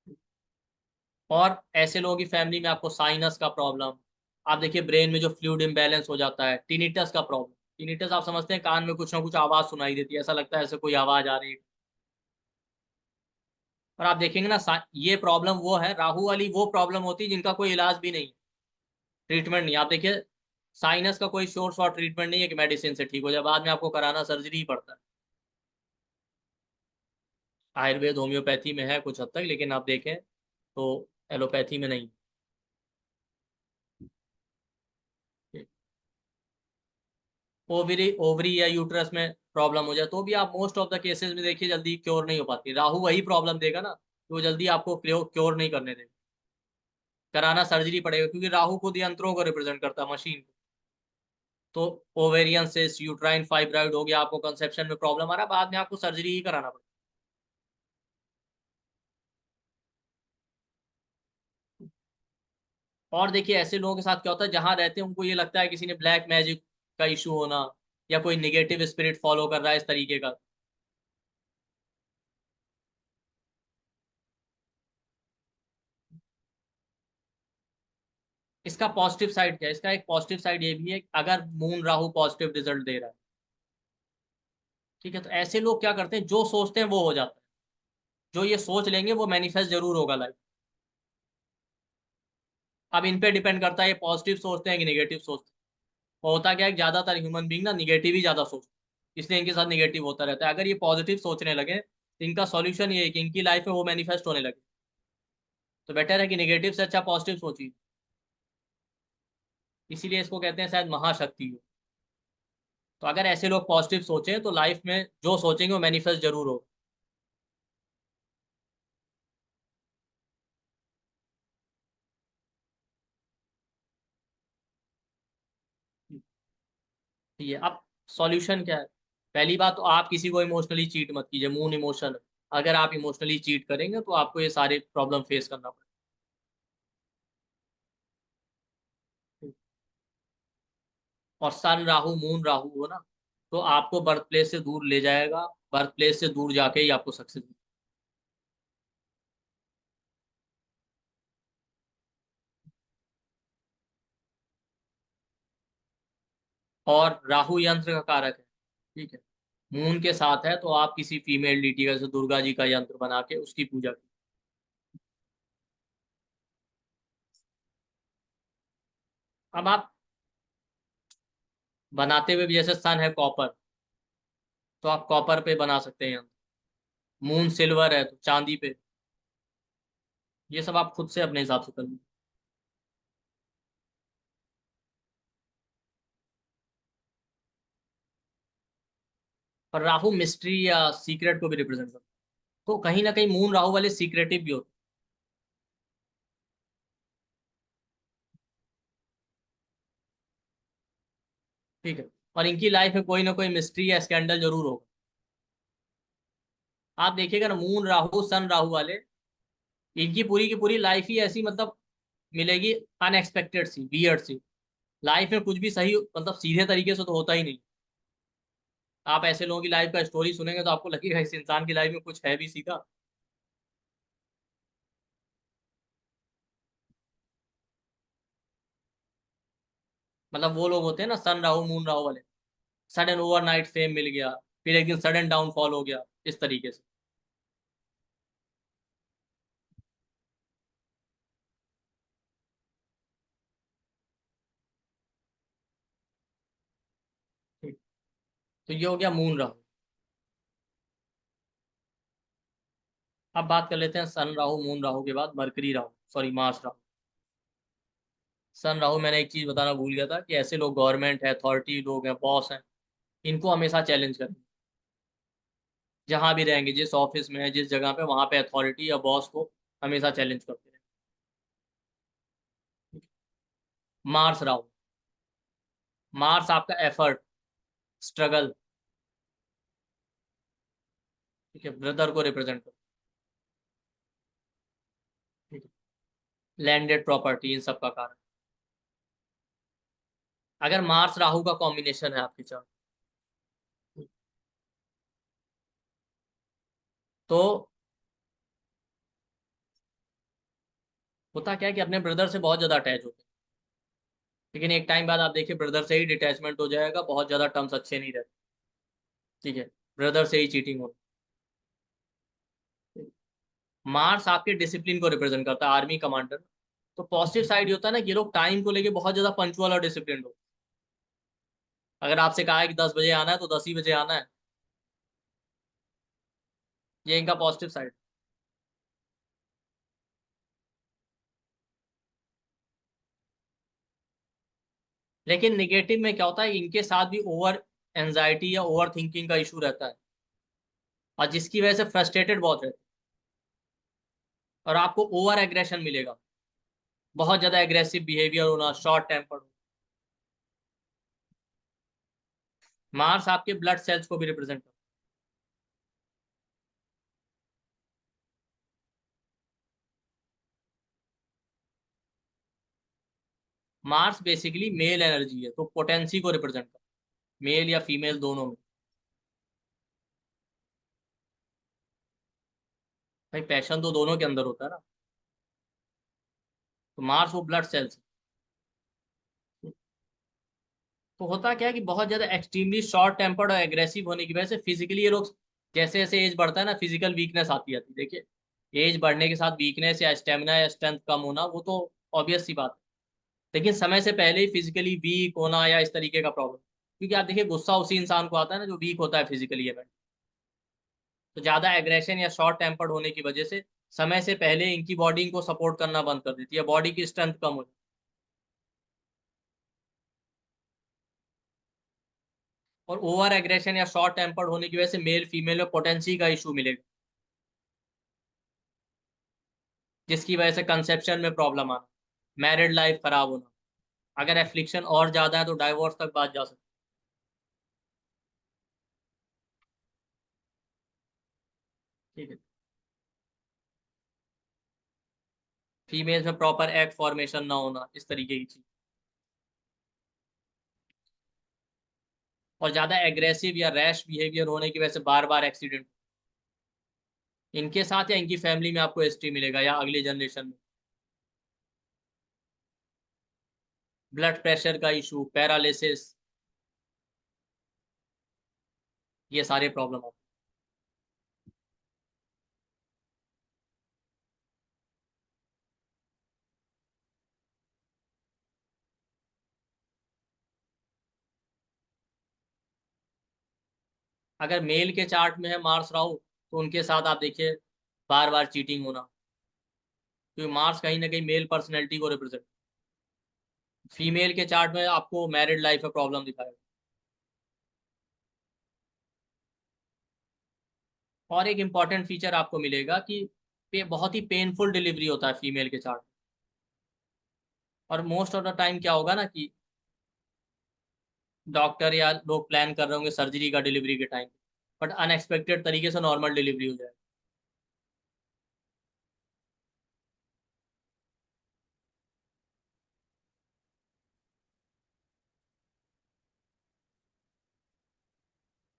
है। और ऐसे लोगों की फैमिली में आपको साइनस का प्रॉब्लम, आप देखिए ब्रेन में जो फ्लूइड इम्बैलेंस हो जाता है, टिनिटस का प्रॉब्लम। टिनिटस आप समझते हैं, कान में कुछ ना कुछ आवाज सुनाई देती है, ऐसा लगता है ऐसे कोई आवाज आ रही है। और आप देखेंगे ना ये प्रॉब्लम वो है, राहु वाली वो प्रॉब्लम होती है जिनका कोई इलाज भी नहीं, ट्रीटमेंट नहीं। आप देखिए साइनस का कोई श्योर शॉर्ट ट्रीटमेंट नहीं है कि मेडिसिन से ठीक हो जाए, बाद में आपको कराना सर्जरी ही पड़ता है। आयुर्वेद होम्योपैथी में है कुछ हद तक, लेकिन आप देखें तो एलोपैथी में नहीं। ओवरी ओवरी या यूट्रस में प्रॉब्लम हो जाए तो भी आप मोस्ट ऑफ द केसेस में देखिए जल्दी क्योर नहीं हो पाती। राहु वही प्रॉब्लम देगा ना, कि वो जल्दी आपको क्योर नहीं करने देगा, कराना सर्जरी पड़ेगा, क्योंकि राहु खुद यंत्रों को रिप्रेजेंट करता है, मशीन को। तो ओवेरियन सिस्ट, यूट्राइन फाइब्राइड हो गया, आपको कंसेप्शन में प्रॉब्लम आ रहा है, बाद में आपको सर्जरी ही कराना पड़ेगा। और देखिए ऐसे लोगों के साथ क्या होता है, जहां रहते हैं उनको ये लगता है किसी ने ब्लैक मैजिक का इशू होना, या कोई निगेटिव स्पिरिट फॉलो कर रहा है इस तरीके का। इसका पॉजिटिव साइड क्या है, इसका एक पॉजिटिव साइड ये भी है कि अगर मून राहु पॉजिटिव रिजल्ट दे रहा है, ठीक है, तो ऐसे लोग क्या करते हैं, जो सोचते हैं वो हो जाता है। जो ये सोच लेंगे वो मैनिफेस्ट जरूर होगा लाइफ। अब इन पे डिपेंड करता है ये पॉजिटिव सोचते हैं कि नेगेटिव सोचते हैं। होता क्या है, ज्यादातर ह्यूमन बींग ना निगेटिव ही ज्यादा सोचते हैं, इसलिए इनके साथ निगेटिव होता रहता है। अगर ये पॉजिटिव सोचने लगे तो इनका सॉल्यूशन ये है कि इनकी लाइफ में वो मैनिफेस्ट होने लगे। तो बेटर है कि नेगेटिव से अच्छा पॉजिटिव सोचिए। इसीलिए इसको कहते हैं शायद महाशक्ति हो। तो अगर ऐसे लोग पॉजिटिव सोचें तो लाइफ में जो सोचेंगे वो मैनिफेस्ट जरूर होगा। ठीक है, अब सॉल्यूशन क्या है। पहली बात तो आप किसी को इमोशनली चीट मत कीजिए, मून इमोशन। अगर आप इमोशनली चीट करेंगे तो आपको ये सारे प्रॉब्लम फेस करना पड़ेगा। और सन राहु मून राहु हो ना, तो आपको बर्थ प्लेस से दूर ले जाएगा। बर्थ प्लेस से दूर जाके ही आपको सक्सेस। और राहु यंत्र का कारक है, ठीक है, मून के साथ है, तो आप किसी फीमेल डिटी जैसे दुर्गा जी का यंत्र बना के उसकी पूजा कीजिए। अब आप बनाते हुए भी, जैसे सन है कॉपर, तो आप कॉपर पे बना सकते हैं यंत्र। मून सिल्वर है तो चांदी पे। ये सब आप खुद से अपने हिसाब से कर लीजिए। पर राहु मिस्ट्री या सीक्रेट को भी रिप्रेजेंट करता है, तो कहीं ना कहीं मून राहु वाले सीक्रेटिव भी होते हैं, ठीक है, और इनकी लाइफ में कोई ना कोई मिस्ट्री या स्कैंडल जरूर होगा। आप देखिएगा ना, मून राहु सन राहु वाले, इनकी पूरी की पूरी लाइफ ही ऐसी मतलब मिलेगी, अनएक्सपेक्टेड सी, वियर्ड सी। लाइफ में कुछ भी सही मतलब सीधे तरीके से तो होता ही नहीं। आप ऐसे लोगों की लाइफ का स्टोरी सुनेंगे तो आपको लगेगा इस इंसान की लाइफ में कुछ है भी सीधा। मतलब वो लोग होते हैं ना सन राहु मून राहु वाले, सडन ओवरनाइट फेम मिल गया, फिर एक दिन सडन डाउनफॉल हो गया, इस तरीके से। ठीक। तो ये हो गया मून राहु। अब बात कर लेते हैं सन राहु मून राहु के बाद Mercury Rahu, sorry Mars Rahu. Sun Rahu, मैंने एक चीज बताना भूल गया था कि ऐसे लोग गवर्नमेंट है, अथॉरिटी लोग हैं, बॉस हैं, इनको हमेशा चैलेंज करें। जहां भी रहेंगे, जिस ऑफिस में है, जिस जगह पे, वहां पे अथॉरिटी या बॉस को हमेशा चैलेंज करते रहे। मार्स राहु, मार्स आपका एफर्ट, स्ट्रगल, ठीक है, ब्रदर को रिप्रेजेंट करता है, ठीक है, लैंडेड प्रॉपर्टी, इन सब का कारण। अगर मार्स राहु का कॉम्बिनेशन है आपके चार्ट, तो होता क्या है कि अपने ब्रदर से बहुत ज्यादा अटैच होते हैं, लेकिन एक टाइम बाद आप देखिए ब्रदर से ही डिटैचमेंट हो जाएगा, बहुत ज्यादा टर्म्स अच्छे नहीं रहते, ठीक है, ब्रदर से ही चीटिंग हो। मार्स आपके डिसिप्लिन को रिप्रेजेंट करता है, आर्मी कमांडर। तो पॉजिटिव साइड ये होता है ना कि ये लोग टाइम को लेके बहुत ज्यादा पंचुअल और डिसिप्लिन हो। अगर आपसे कहा है कि 10 बजे आना है तो 10 ही बजे आना है। ये इनका पॉजिटिव साइड। लेकिन निगेटिव में क्या होता है, इनके साथ भी ओवर एंजाइटी या ओवर थिंकिंग का इशू रहता है, और जिसकी वजह से फ्रस्ट्रेटेड बहुत रहते हैं, और आपको ओवर एग्रेशन मिलेगा, बहुत ज्यादा एग्रेसिव बिहेवियर होना, शॉर्ट टेम्पर्ड। मार्स आपके ब्लड सेल्स को भी रिप्रेजेंट करता है। मार्स बेसिकली मेल एनर्जी है, तो पोटेंसी को रिप्रेजेंट करता है, मेल या फीमेल दोनों में। भाई पैशन तो दोनों के अंदर होता है ना। तो मार्स वो ब्लड सेल्स है। तो होता क्या है कि बहुत ज्यादा एक्सट्रीमली शॉर्ट टेम्पर्ड और एग्रेसिव होने की वजह से फिजिकली ये लोग, जैसे जैसे एज बढ़ता है ना, फिजिकल वीकनेस आती आती है। देखिए एज बढ़ने के साथ वीकनेस या स्टेमिना या स्ट्रेंथ कम होना, वो तो ऑब्वियस सी बात है। लेकिन समय से पहले ही फिजिकली वीक होना या इस तरीके का प्रॉब्लम, क्योंकि आप देखिए गुस्सा उसी इंसान को आता है ना जो वीक होता है फिजिकली। तो ज्यादा एग्रेशन या शॉर्ट टेम्पर्ड होने की वजह से समय से पहले इनकी बॉडी इनको सपोर्ट करना बंद कर देती है, बॉडी की स्ट्रेंथ कम हो जाती है। और ओवर एग्रेशन या शॉर्ट टेम्पर्ड होने की वजह से मेल फीमेल में पोटेंसी का इशू मिलेगा, जिसकी वजह से कंसेप्शन में प्रॉब्लम आना, मैरिड लाइफ खराब होना, अगर एफ्लिक्शन और ज्यादा है तो डाइवोर्स तक बात जा सकती है। ठीक है। फीमेल्स में प्रॉपर एग फॉर्मेशन ना होना, इस तरीके की चीज। और ज्यादा एग्रेसिव या रैश बिहेवियर होने की वजह से बार बार एक्सीडेंट, इनके साथ या इनकी फैमिली में आपको हिस्ट्री मिलेगा या अगली जनरेशन में। ब्लड प्रेशर का इशू, पैरालिसिस, ये सारे प्रॉब्लम आते हैं। अगर मेल के चार्ट में है मार्स राहु, तो उनके साथ आप देखिए बार बार चीटिंग होना, क्योंकि मार्स कहीं ना कहीं मेल पर्सनैलिटी को रिप्रेजेंट। फीमेल के चार्ट में आपको मैरिड लाइफ में प्रॉब्लम दिखाएगा। और एक इंपॉर्टेंट फीचर आपको मिलेगा कि बहुत ही पेनफुल डिलीवरी होता है फीमेल के चार्ट। और मोस्ट ऑफ द टाइम क्या होगा ना कि डॉक्टर या लोग प्लान कर रहे होंगे सर्जरी का डिलीवरी के टाइम, बट अनएक्सपेक्टेड तरीके से नॉर्मल डिलीवरी हो जाए।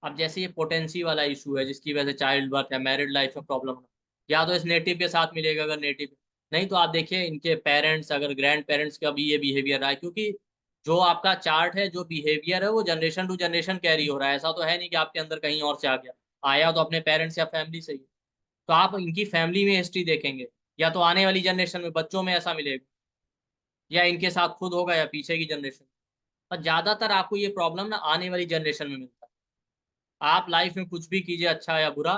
अब जैसे ये पोटेंसी वाला इशू है जिसकी वजह से चाइल्ड बर्थ या मैरिड लाइफ में प्रॉब्लम होना, या तो इस नेटिव के साथ मिलेगा अगर नेटिव, नहीं तो आप देखिए इनके पेरेंट्स अगर ग्रैंड पेरेंट्स का भी ये बिहेवियर रहा है, क्योंकि जो आपका चार्ट है, जो बिहेवियर है, वो जनरेशन टू जनरेशन कैरी हो रहा है। ऐसा तो है नहीं कि आपके अंदर कहीं और से आ गया, आया तो अपने पेरेंट्स या फैमिली से ही। तो आप इनकी फैमिली में हिस्ट्री देखेंगे, या तो आने वाली जनरेशन में बच्चों में ऐसा मिलेगा, या इनके साथ खुद होगा या पीछे की जनरेशन। और ज्यादातर आपको ये प्रॉब्लम ना आने वाली जनरेशन में मिलता है। आप लाइफ में कुछ भी कीजिए अच्छा या बुरा,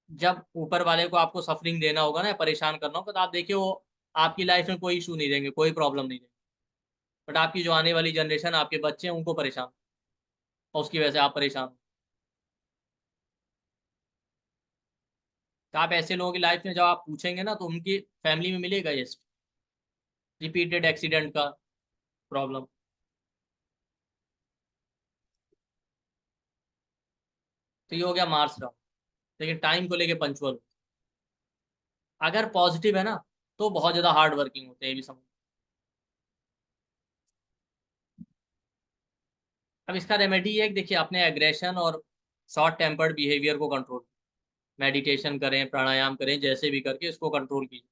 जब ऊपर वाले को आपको सफरिंग देना होगा ना, परेशान करना होगा, तो आप देखिए वो आपकी लाइफ में कोई इशू नहीं देंगे, कोई प्रॉब्लम नहीं देंगे। बट आपकी जो आने वाली जनरेशन, आपके बच्चे हैं, उनको परेशान, और उसकी वजह से आप परेशान हो। तो आप ऐसे लोगों की लाइफ में जब आप पूछेंगे ना, तो उनकी फैमिली में मिलेगा ये रिपीटेड एक्सीडेंट का प्रॉब्लम। तो ये हो गया मार्स का। लेकिन टाइम को लेके पंचुअल, अगर पॉजिटिव है ना, तो बहुत ज्यादा हार्ड वर्किंग होते हैं, ये भी समझ। अब इसका रेमेडी है कि देखिए अपने एग्रेशन और शॉर्ट टेम्पर्ड बिहेवियर को कंट्रोल, मेडिटेशन करें, प्राणायाम करें, जैसे भी करके इसको कंट्रोल कीजिए।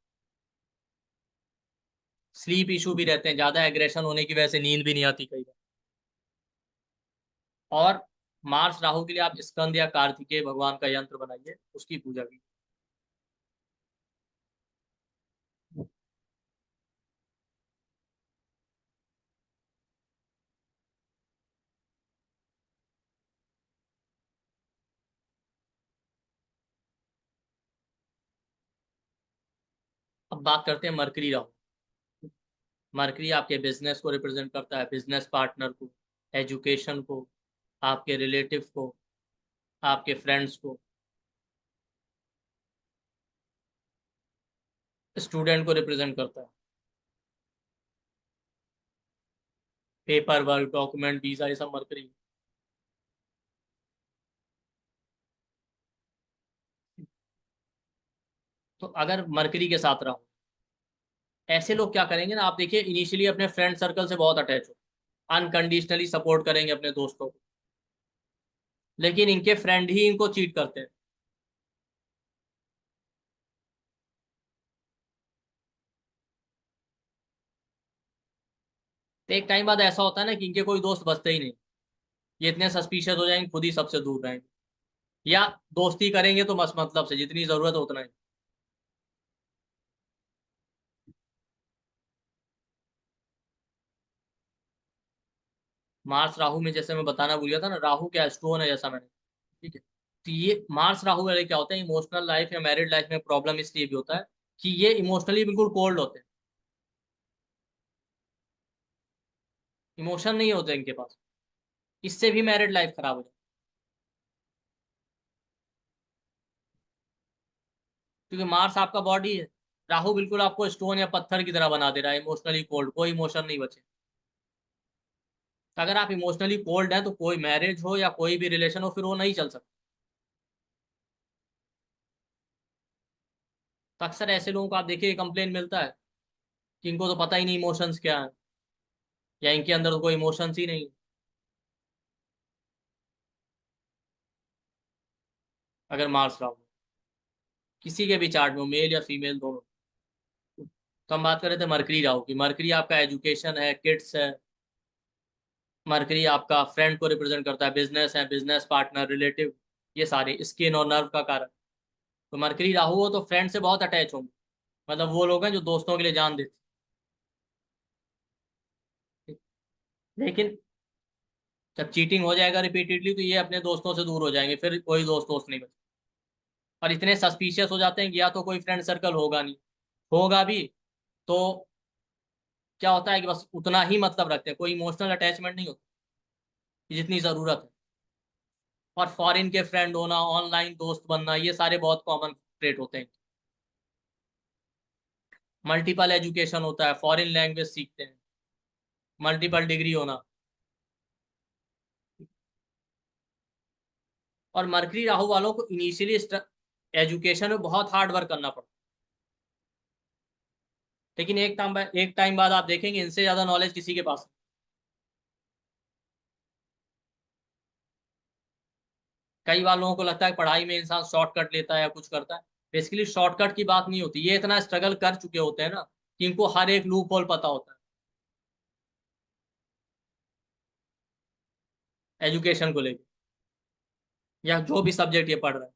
स्लीप इशू भी रहते हैं, ज्यादा एग्रेशन होने की वजह से नींद भी नहीं आती कई बार। और मार्स राहु के लिए आप स्कंद या कार्तिकेय भगवान का यंत्र बनाइए, उसकी पूजा कीजिए। अब बात करते हैं मरकरी राहु। मरकरी आपके बिजनेस को रिप्रेजेंट करता है, बिजनेस पार्टनर को, एजुकेशन को, आपके रिलेटिव को, आपके फ्रेंड्स को, स्टूडेंट को रिप्रेजेंट करता है, पेपर वर्क, डॉक्यूमेंट, वीजा, ये सब मरकरी। तो अगर मरकरी के साथ रहो, ऐसे लोग क्या करेंगे ना, आप देखिए इनिशियली अपने फ्रेंड सर्कल से बहुत अटैच हो, अनकंडीशनली सपोर्ट करेंगे अपने दोस्तों को, लेकिन इनके फ्रेंड ही इनको चीट करते हैं। तो एक टाइम बाद ऐसा होता है ना कि इनके कोई दोस्त बचते ही नहीं, ये इतने सस्पिशियस हो जाएंगे, खुद ही सबसे दूर रहेंगे, या दोस्ती करेंगे तो बस मतलब से, जितनी जरूरत है उतना ही। मार्स राहु में जैसे मैं बताना भूल गया था ना, राहु क्या स्टोन है जैसा मैंने, ठीक है। तो ये मार्स राहु वाले क्या होता है, इमोशनल लाइफ या मैरिड लाइफ में प्रॉब्लम इसलिए भी होता है कि ये इमोशनली बिल्कुल कोल्ड होते हैं, इमोशन नहीं होते इनके पास, इससे भी मैरिड लाइफ खराब हो जाती है। क्योंकि मार्स आपका बॉडी है, राहु बिल्कुल आपको स्टोन या पत्थर की तरह बना दे रहा है, इमोशनली कोल्ड, कोई इमोशन नहीं बचे। तो अगर आप इमोशनली कोल्ड हैं तो कोई मैरिज हो या कोई भी रिलेशन हो, फिर वो नहीं चल सकता। तो अक्सर ऐसे लोगों को आप देखिए कंप्लेन मिलता है कि इनको तो पता ही नहीं इमोशंस क्या है, या इनके अंदर तो कोई इमोशंस ही नहीं है। अगर मार्स राहु किसी के भी चार्ट में हो, मेल या फीमेल दोनों। तो हम बात कर रहे थे मरकरी राहु की, मरकरी आपका एजुकेशन है, किड्स है, मरकरी आपका फ्रेंड को रिप्रेजेंट करता है, बिजनेस है, बिजनेस पार्टनर, रिलेटिव, ये सारे स्किन और नर्व का कारण। तो मरकरी राहु हो तो फ्रेंड से बहुत अटैच होंगे, मतलब वो लोग हैं जो दोस्तों के लिए जान देते हैं। लेकिन जब चीटिंग हो जाएगा रिपीटेडली, तो ये अपने दोस्तों से दूर हो जाएंगे, फिर कोई दोस्त दोस्त नहीं बचे, और इतने सस्पिशियस हो जाते हैं कि या तो कोई फ्रेंड सर्कल होगा नहीं, होगा भी तो क्या होता है कि बस उतना ही मतलब रखते हैं, कोई इमोशनल अटैचमेंट नहीं होती कि जितनी जरूरत है। और फॉरेन के फ्रेंड होना, ऑनलाइन दोस्त बनना, ये सारे बहुत कॉमन ट्रेट होते हैं। मल्टीपल एजुकेशन होता है, फॉरेन लैंग्वेज सीखते हैं, मल्टीपल डिग्री होना। और मरकरी राहु वालों को इनिशियली एजुकेशन में बहुत हार्ड वर्क करना पड़ता है, लेकिन एक टाइम बाद आप देखेंगे इनसे ज्यादा नॉलेज किसी के पास नहीं। कई बार लोगों को लगता है पढ़ाई में इंसान शॉर्टकट लेता है या कुछ करता है, बेसिकली शॉर्टकट की बात नहीं होती, ये इतना स्ट्रगल कर चुके होते हैं ना कि इनको हर एक लूप होल पता होता है एजुकेशन को लेकर, या जो भी सब्जेक्ट ये पढ़ रहे हैं।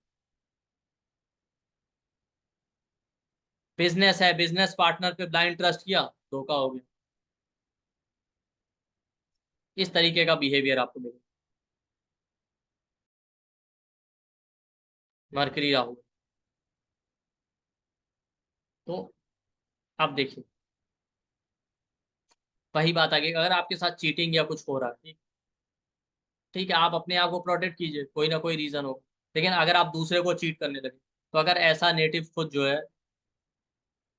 बिजनेस है, बिजनेस पार्टनर पे ब्लाइंड ट्रस्ट किया, धोखा हो गया। इस तरीके का बिहेवियर आपको मिलेगा मरकरी राहु। तो आप देखिए, वही बात आ गई, अगर आपके साथ चीटिंग या कुछ हो रहा है, ठीक, ठीक है, आप अपने आप को प्रोटेक्ट कीजिए, कोई ना कोई रीजन हो। लेकिन अगर आप दूसरे को चीट करने लगे, तो अगर ऐसा नेटिव खुद जो है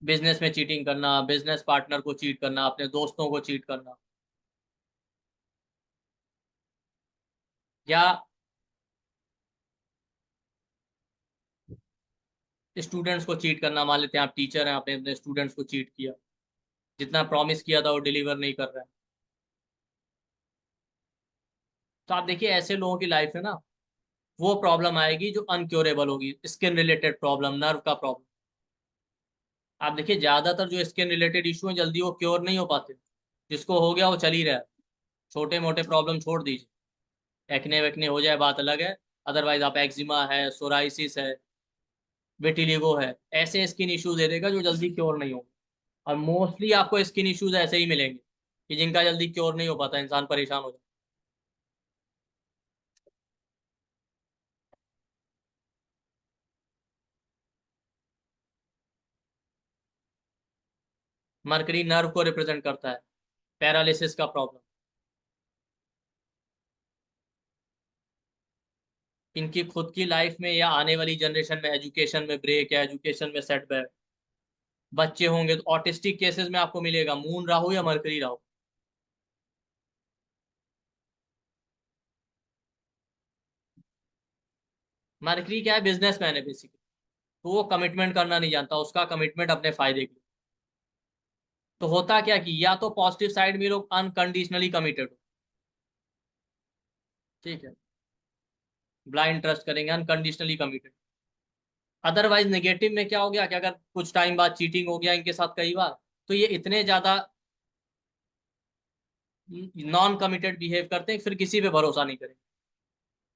बिजनेस में चीटिंग करना, बिजनेस पार्टनर को चीट करना, अपने दोस्तों को चीट करना, या स्टूडेंट्स को चीट करना, मान लेते हैं आप टीचर हैं, आपने अपने स्टूडेंट्स को चीट किया, जितना प्रॉमिस किया था वो डिलीवर नहीं कर रहा है, तो आप देखिए ऐसे लोगों की लाइफ है ना, वो प्रॉब्लम आएगी जो अनक्योरेबल होगी, स्किन रिलेटेड प्रॉब्लम, नर्व का प्रॉब्लम। आप देखिए ज्यादातर जो स्किन रिलेटेड इशू है जल्दी वो क्योर नहीं हो पाते, जिसको हो गया वो चल ही रहा है। छोटे मोटे प्रॉब्लम छोड़ दीजिए, एक्ने वेकने हो जाए बात अलग है, अदरवाइज आप एक्जिमा है, सोराइसिस है, विटिलिगो है, ऐसे स्किन इश्यूज दे देगा जो जल्दी क्योर नहीं होंगे। और मोस्टली आपको स्किन इश्यूज ऐसे ही मिलेंगे कि जिनका जल्दी क्योर नहीं हो पाता, इंसान परेशान हो जाता मरकरी नर्व को रिप्रेजेंट करता है, पैरालिसिस का प्रॉब्लम। इनकी खुद की लाइफ में या आने वाली जनरेशन में एजुकेशन में ब्रेक या एजुकेशन में सेटबैक, बच्चे होंगे तो ऑटिस्टिक केसेस में आपको मिलेगा मून राहु या मरकरी राहु। मरकरी क्या है, बिजनेसमैन है बेसिकली, तो वो कमिटमेंट करना नहीं जानता, उसका कमिटमेंट अपने फायदे के लिए। तो होता क्या कि या तो पॉजिटिव साइड में लोग अनकंडीशनली कमिटेड हो, ठीक है, ब्लाइंड ट्रस्ट करेंगे, अनकंडीशनली कमिटेड। अदरवाइज नेगेटिव में क्या हो गया कि अगर कुछ टाइम बाद चीटिंग हो गया इनके साथ कई बार, तो ये इतने ज्यादा नॉन कमिटेड बिहेव करते हैं कि फिर किसी पे भरोसा नहीं करेंगे।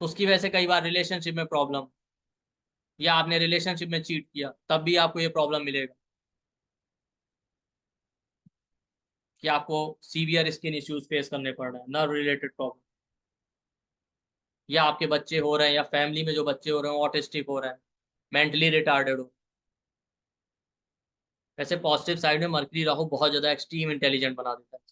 तो उसकी वजह से कई बार रिलेशनशिप में प्रॉब्लम, या आपने रिलेशनशिप में चीट किया तब भी आपको ये प्रॉब्लम मिलेगा कि आपको सीवियर स्किन इश्यूज फेस करने पड़ रहे हैं, नर्व रिलेटेड प्रॉब्लम, या आपके बच्चे हो रहे हैं या फैमिली में जो बच्चे हो रहे हैं ऑटिस्टिक हो रहे हैं, मेंटली रिटार्डेड हो। वैसे पॉजिटिव साइड में मरकरी राहु बहुत ज्यादा एक्सट्रीम इंटेलिजेंट बना देता है।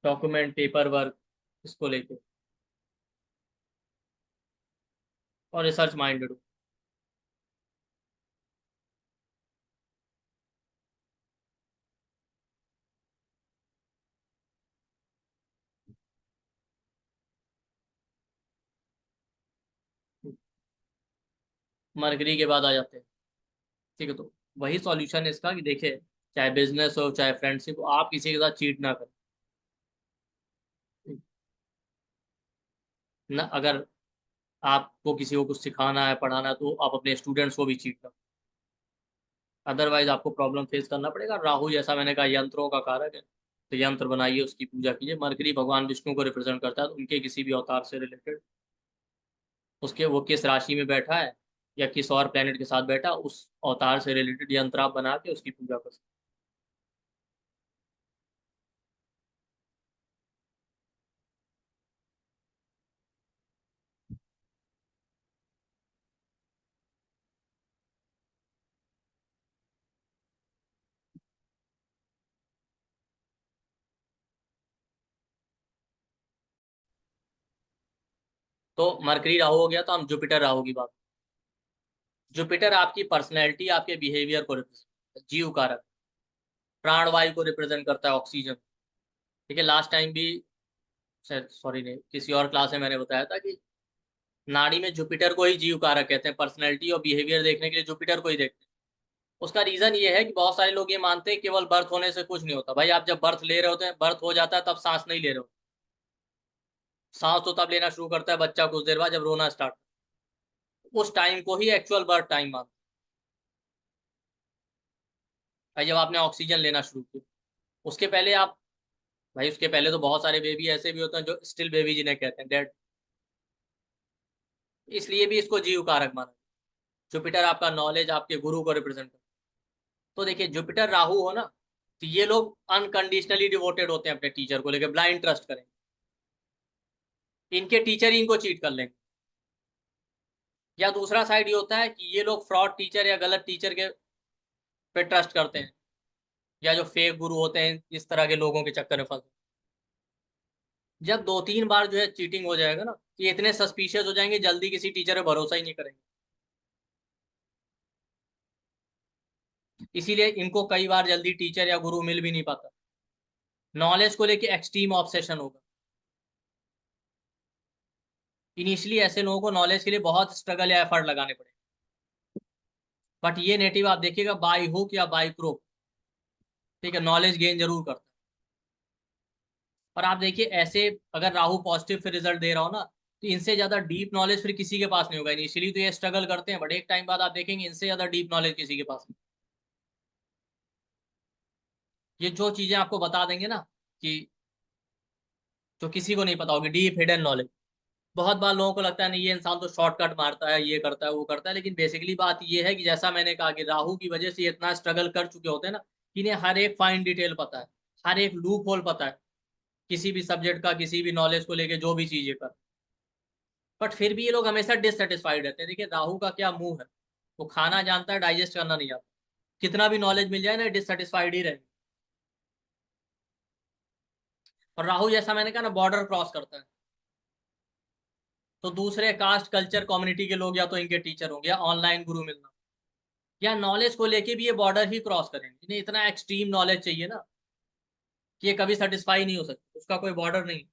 डॉक्यूमेंट पेपर वर्क इसको लेके, और रिसर्च माइंडेड हो। मरकरी के बाद आ जाते हैं, ठीक है, तो वही सॉल्यूशन है इसका कि देखिए, चाहे बिजनेस हो चाहे फ्रेंडशिप हो, आप किसी के साथ चीट ना करें। ना अगर आपको किसी को कुछ सिखाना है पढ़ाना है तो आप अपने स्टूडेंट्स को भी चीट करो, अदरवाइज आपको प्रॉब्लम फेस करना पड़ेगा। राहु जैसा मैंने कहा यंत्रों का कारक है, तो यंत्र बनाइए, उसकी पूजा कीजिए। मरकरी भगवान विष्णु को रिप्रेजेंट करता है, तो उनके किसी भी अवतार से रिलेटेड, उसके वो किस राशि में बैठा है या किस और प्लेनेट के साथ बैठा, उस अवतार से रिलेटेड यंत्र आप बना के उसकी पूजा कर सकते हैं। तो मरकरी राहु हो गया, तो हम जुपिटर राहु की बात। जुपिटर आपकी पर्सनैलिटी, आपके बिहेवियर को रिप्रेजेंट, जीव कारक, प्राणवायु को रिप्रेजेंट करता है, ऑक्सीजन। ठीक है, लास्ट टाइम भी, सॉरी नहीं, किसी और क्लास में मैंने बताया था कि नाड़ी में जुपिटर को ही जीव कारक कहते हैं। पर्सनैलिटी और बिहेवियर देखने के लिए जुपिटर को ही देखते हैं। उसका रीजन ये है कि बहुत सारे लोग ये मानते हैं केवल बर्थ होने से कुछ नहीं होता। भाई आप जब बर्थ ले रहे होते हैं, बर्थ हो जाता है तब सांस नहीं ले रहे हो। सांस तो तब लेना शुरू करता है बच्चा कुछ देर बाद जब रोना स्टार्ट, उस टाइम को ही एक्चुअल बर्थ टाइम मानते हैं। भाई जब आपने ऑक्सीजन लेना शुरू किया, उसके पहले आप, भाई उसके पहले तो बहुत सारे बेबी ऐसे भी होते हैं जो स्टिल बेबी जिन्हें कहते हैं डेड, इसलिए भी इसको जीव कारक माना। जुपिटर आपका नॉलेज, आपके गुरु को रिप्रेजेंट करता है। तो देखिए जुपिटर राहु हो ना, तो ये लोग अनकंडीशनली डिवोटेड होते हैं अपने टीचर को लेकर, ब्लाइंड ट्रस्ट करेंगे, इनके टीचर ही इनको चीट कर लेंगे। या दूसरा साइड ये होता है कि ये लोग फ्रॉड टीचर या गलत टीचर के पे ट्रस्ट करते हैं, या जो फेक गुरु होते हैं इस तरह के लोगों के चक्कर में फंसे। जब 2-3 बार जो है चीटिंग हो जाएगा ना, तो ये इतने सस्पिशियस हो जाएंगे, जल्दी किसी टीचर पे भरोसा ही नहीं करेंगे। इसीलिए इनको कई बार जल्दी टीचर या गुरु मिल भी नहीं पाता। नॉलेज को लेके एक्सट्रीम ऑब्सेशन होगा। इनिशियली ऐसे लोगों को नॉलेज के लिए बहुत स्ट्रगल या एफर्ट लगाने पड़े, बट ये नेटिव आप देखिएगा बाई हुक या बाई क्रोक, ठीक है, नॉलेज गेन जरूर करता है। और आप देखिए ऐसे, अगर राहु पॉजिटिव फिर रिजल्ट दे रहा हो ना, तो इनसे ज्यादा डीप नॉलेज फिर किसी के पास नहीं होगा। इनिशियली तो ये स्ट्रगल करते हैं, बट एक टाइम बाद आप देखेंगे इनसे ज्यादा डीप नॉलेज किसी के पास नहीं। ये जो चीजें आपको बता देंगे ना, कि जो किसी को नहीं पता होगी, डीप हिडन नॉलेज। बहुत बार लोगों को लगता है नहीं ये इंसान तो शॉर्टकट मारता है, ये करता है वो करता है, लेकिन बेसिकली बात ये है कि जैसा मैंने कहा कि राहु की वजह से ये इतना स्ट्रगल कर चुके होते हैं ना, कि इन्हें हर एक फाइन डिटेल पता है, हर एक लूप होल पता है, किसी भी सब्जेक्ट का, किसी भी नॉलेज को लेके जो भी चीजें कर। बट फिर भी ये लोग हमेशा डिससेटिस्फाइड रहते हैं। देखिए राहु का क्या मुंह है, वो खाना जानता है, डाइजेस्ट करना नहीं आता। कितना भी नॉलेज मिल जाए ना, डिससेटिस्फाइड ही रहे। और राहु जैसा मैंने कहा ना, बॉर्डर क्रॉस करता है। तो दूसरे कास्ट कल्चर कम्युनिटी के लोग या तो इनके टीचर होंगे या ऑनलाइन गुरु मिलना, या नॉलेज को लेके भी ये बॉर्डर ही क्रॉस करेंगे। इन्हें इतना एक्सट्रीम नॉलेज चाहिए ना कि ये कभी सेटिस्फाई नहीं हो सकती, उसका कोई बॉर्डर नहीं।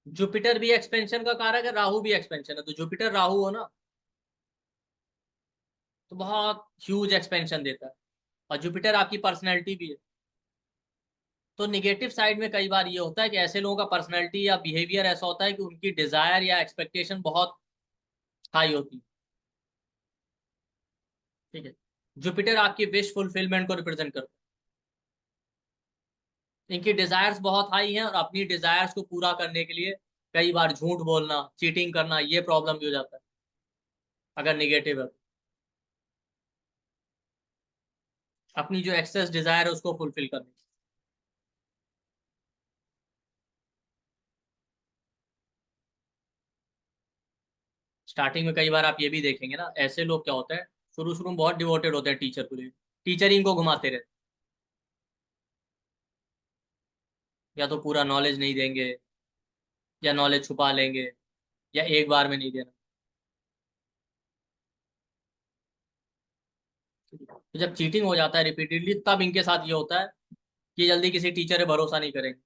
जुपिटर भी एक्सपेंशन का कारक है, राहु भी एक्सपेंशन है। तो जुपिटर राहु हो ना, तो बहुत ह्यूज एक्सपेंशन देता है। और जुपिटर आपकी पर्सनैलिटी भी है। तो निगेटिव साइड में कई बार ये होता है कि ऐसे लोगों का पर्सनैलिटी या बिहेवियर ऐसा होता है कि उनकी डिजायर या एक्सपेक्टेशन बहुत हाई होती है। ठीक है। जुपिटर आपकी विश फुलफिलमेंट को रिप्रेजेंट करता है। इनकी डिजायर्स बहुत हाई हैं, और अपनी डिजायर्स को पूरा करने के लिए कई बार झूठ बोलना, चीटिंग करना, ये प्रॉब्लम भी हो जाता है अगर निगेटिव है। अपनी जो एक्सेस डिजायर है उसको फुलफिल करने। स्टार्टिंग में कई बार आप ये भी देखेंगे ना, ऐसे लोग क्या होता है, शुरू शुरू में बहुत डिवोटेड होते हैं टीचर को लिए, टीचर ही इनको घुमाते रहते, या तो पूरा नॉलेज नहीं देंगे, या नॉलेज छुपा लेंगे, या एक बार में नहीं देना। तो जब चीटिंग हो जाता है रिपीटेडली, तब इनके साथ ये होता है कि जल्दी किसी टीचर पे भरोसा नहीं करेंगे।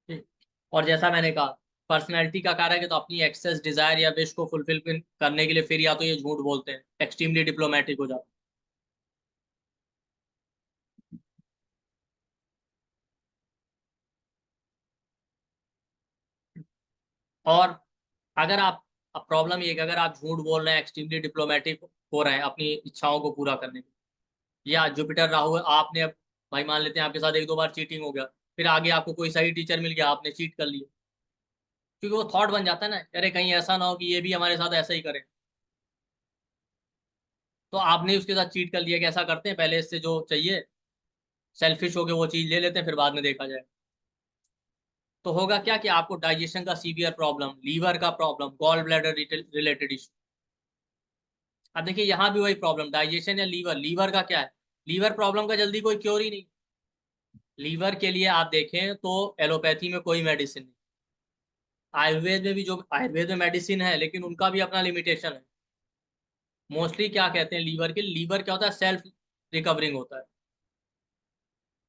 ठीक। और जैसा मैंने कहा, पर्सनैलिटी का कारक है, तो अपनी एक्सेस डिजायर या विश को फुलफिल करने के लिए फिर या तो ये झूठ बोलते हैं, एक्सट्रीमली डिप्लोमेटिक हो जाते हैं। और अगर आप, अब प्रॉब्लम ये है कि अगर आप झूठ बोल रहे हैं, एक्सट्रीमली डिप्लोमेटिक हो रहे हैं अपनी इच्छाओं को पूरा करने में, या जुपिटर राहु है, आपने अब, भाई मान लेते हैं आपके साथ एक दो बार चीटिंग हो गया, फिर आगे आपको कोई सही टीचर मिल गया, आपने चीट कर लिया, क्योंकि वो थॉट बन जाता है ना, अरे कहीं ऐसा ना हो कि ये भी हमारे साथ ऐसा ही करे। तो आपने उसके साथ चीट कर लिया कि ऐसा करते हैं, पहले इससे जो चाहिए सेल्फिश हो के वो चीज ले लेते हैं, फिर बाद में देखा जाए। तो होगा क्या कि आपको डाइजेशन का सीवियर प्रॉब्लम, लीवर का problem, gall bladder related issue. अब देखिए यहाँ भी वही प्रॉब्लम, डाइजेशन या लीवर, लीवर का क्या है, लीवर प्रॉब्लम का जल्दी कोई क्योर ही नहीं। लीवर के लिए आप देखें तो एलोपैथी में कोई मेडिसिन नहीं, आयुर्वेद में भी, जो आयुर्वेद में मेडिसिन है लेकिन उनका भी अपना लिमिटेशन है। मोस्टली क्या कहते हैं लीवर के, लीवर क्या होता है, सेल्फ रिकवरिंग होता है।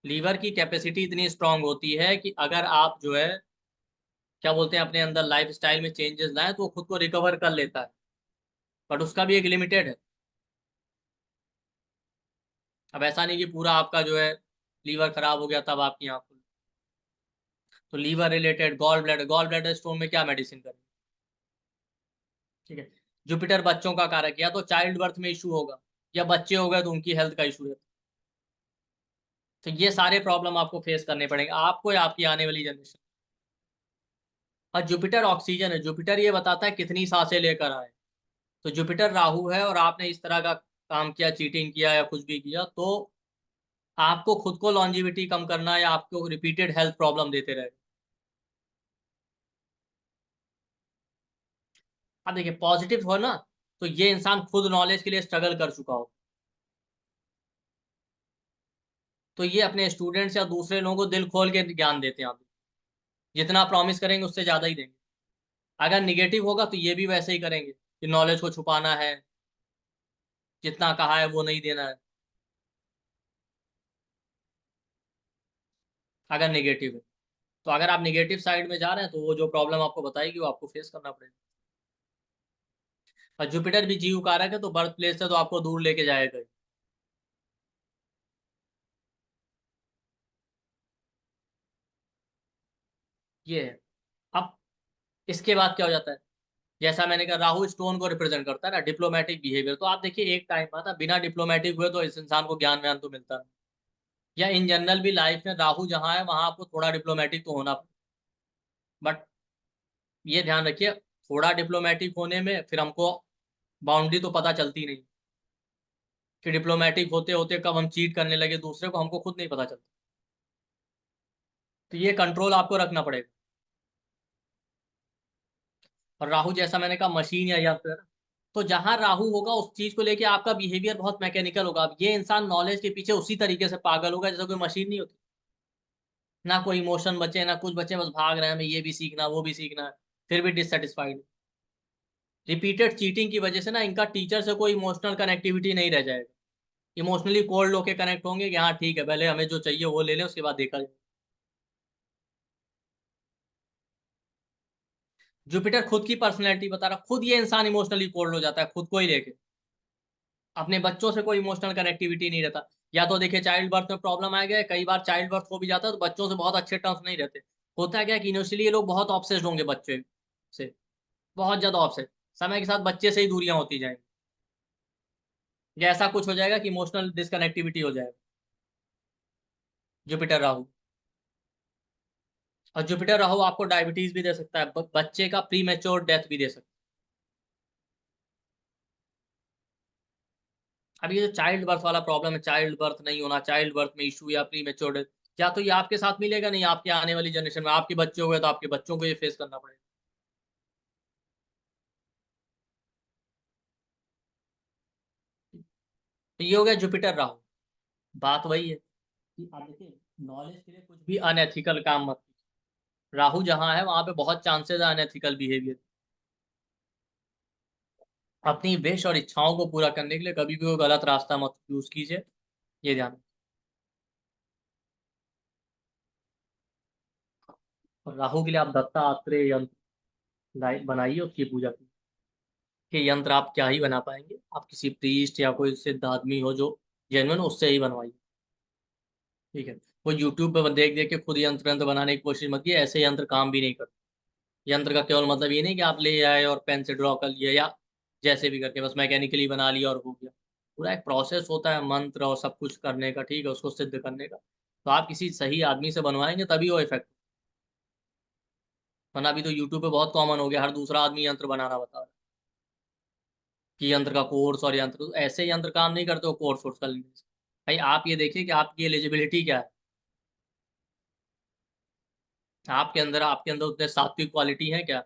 लीवर की कैपेसिटी इतनी स्ट्रांग होती है कि अगर आप जो है, क्या बोलते हैं, अपने अंदर लाइफ स्टाइल में चेंजेस लाएं तो वो खुद को रिकवर कर लेता है। बट उसका भी एक लिमिटेड है। अब ऐसा नहीं कि पूरा आपका जो है लीवर खराब हो गया तब आपकी आंख खुली। तो liver related, gall bladder stone में क्या मेडिसिन करें। ठीक है। जुपिटर बच्चों का कारक है, या तो चाइल्ड बर्थ में इशू होगा, या बच्चे हो गए तो उनकी हेल्थ का इशू है। तो ये सारे प्रॉब्लम आपको फेस करने पड़ेंगे, आपको या आपकी आने वाली जनरेशन। और जुपिटर ऑक्सीजन है, जुपिटर ये बताता है कितनी सांसें लेकर आए। तो जुपिटर राहु है और आपने इस तरह का काम किया, चीटिंग किया या कुछ भी किया, तो आपको खुद को लॉन्जिविटी कम करना, या आपको रिपीटेड हेल्थ प्रॉब्लम देते रहे। अब देखिए पॉजिटिव हो ना, तो ये इंसान खुद नॉलेज के लिए स्ट्रगल कर चुका हो, तो ये अपने स्टूडेंट्स या दूसरे लोगों को दिल खोल के ज्ञान देते हैं। आप जितना प्रॉमिस करेंगे उससे ज्यादा ही देंगे। अगर निगेटिव होगा तो ये भी वैसे ही करेंगे कि नॉलेज को छुपाना है, जितना कहा है वो नहीं देना है, अगर निगेटिव है। तो अगर आप निगेटिव साइड में जा रहे हैं तो वो जो प्रॉब्लम आपको बताएगी वो आपको फेस करना पड़ेगा। और जुपिटर भी जीव कारक है, तो बर्थ प्लेस से तो आपको दूर लेके जाएगा ही। ये है। अब इसके बाद क्या हो जाता है, जैसा मैंने कहा राहु स्टोन को रिप्रेजेंट करता है ना, डिप्लोमेटिक बिहेवियर। तो आप देखिए एक टाइम आता, बिना डिप्लोमेटिक हुए तो इस इंसान को ज्ञान व्यान तो मिलता है, या इन जनरल भी लाइफ में राहु जहाँ है वहां आपको थोड़ा डिप्लोमेटिक तो होना। बट ये ध्यान रखिए, थोड़ा डिप्लोमेटिक होने में फिर हमको बाउंड्री तो पता चलती नहीं, कि डिप्लोमेटिक होते होते कब हम चीट करने लगे दूसरे को, हमको खुद नहीं पता चलता। तो ये कंट्रोल आपको रखना पड़ेगा। और राहु जैसा मैंने कहा मशीन या यंत्र है ना, तो जहां राहु होगा उस चीज को लेके आपका बिहेवियर बहुत मैकेनिकल होगा। अब ये इंसान नॉलेज के पीछे उसी तरीके से पागल होगा जैसे कोई मशीन नहीं होती। ना कोई इमोशन बचे ना कुछ बचे, बस भाग रहे हैं हमें ये भी सीखना वो भी सीखना है, फिर भी डिससेटिस्फाइड। रिपीटेड चीटिंग की वजह से ना इनका टीचर से कोई इमोशनल कनेक्टिविटी नहीं रह जाएगा। इमोशनली कोल्ड होके कनेक्ट होंगे कि हाँ ठीक है, पहले हमें जो चाहिए वो ले लें, उसके बाद देखा जाए। जुपिटर खुद की पर्सनैलिटी बता रहा, खुद ये इंसान इमोशनली कोल्ड हो जाता है खुद को ही लेके। अपने बच्चों से कोई इमोशनल कनेक्टिविटी नहीं रहता। या तो देखिए चाइल्ड बर्थ में प्रॉब्लम आ गया, कई बार चाइल्ड बर्थ हो भी जाता है तो बच्चों से बहुत अच्छे टर्म्स नहीं रहते। होता क्या है कि इनिशियली ये लोग बहुत ऑब्सेस्ड होंगे बच्चे से, बहुत ज्यादा ऑब्सेस्ड। समय के साथ बच्चे से ही दूरियां होती जाएंगी, या ऐसा कुछ हो जाएगा कि इमोशनल डिसकनेक्टिविटी हो जाएगा। जुपिटर राहु। और जुपिटर राहु आपको डायबिटीज भी दे सकता है, बच्चे का प्री मेच्योर डेथ भी दे सकता है। अब ये जो चाइल्ड बर्थ वाला प्रॉब्लम है, चाइल्ड बर्थ नहीं होना, चाइल्ड बर्थ में इशू या प्री मेच्योर डेथ, या तो ये आपके साथ मिलेगा नहीं, आपके आने वाली जनरेशन में आपके बच्चे हो गए तो आपके बच्चों को ये फेस करना पड़ेगा। तो ये हो गया जुपिटर राहु। बात वही है कि आप देखिए, नॉलेज के लिए कुछ भी अनएथिकल काम मत कीजिए। राहु जहां है वहां पे बहुत चांसेस है अनएथिकल बिहेवियर। अपनी विश और इच्छाओं को पूरा करने के लिए कभी भी कोई गलत रास्ता मत यूज कीजिए, ये ध्यान रखिए। और राहु के लिए आप दत्तात्रेय यंत्र बनाइए, उसकी पूजा कीजिए। कि यंत्र आप क्या ही बना पाएंगे, आप किसी प्रीस्ट या कोई सिद्ध आदमी हो जो जेन्युइन, उससे ही बनवाइए। ठीक है। वो यूट्यूब पे देख देख के खुद यंत्र यंत्र बनाने की कोशिश मत कीजिए, ऐसे यंत्र काम भी नहीं करते। यंत्र का केवल मतलब ये नहीं कि आप ले आए और पेन से ड्रॉ कर लिए या जैसे भी करके बस मैकेनिकली बना लिया और हो गया। पूरा एक प्रोसेस होता है मंत्र और सब कुछ करने का, ठीक है, उसको सिद्ध करने का। तो आप किसी सही आदमी से बनवाएंगे तभी वो इफेक्ट। वरना अभी तो यूट्यूब पे बहुत कॉमन हो गया, हर दूसरा आदमी यंत्र बनाना बता रहा है कि यंत्र का कोर्स और यंत्र, तो ऐसे यंत्र काम नहीं करते हो कोर्स वोर्स कर लेने से। भाई आप ये देखिए कि आपकी एलिजिबिलिटी क्या है, आपके अंदर उतने सात्विक क्वालिटी है क्या,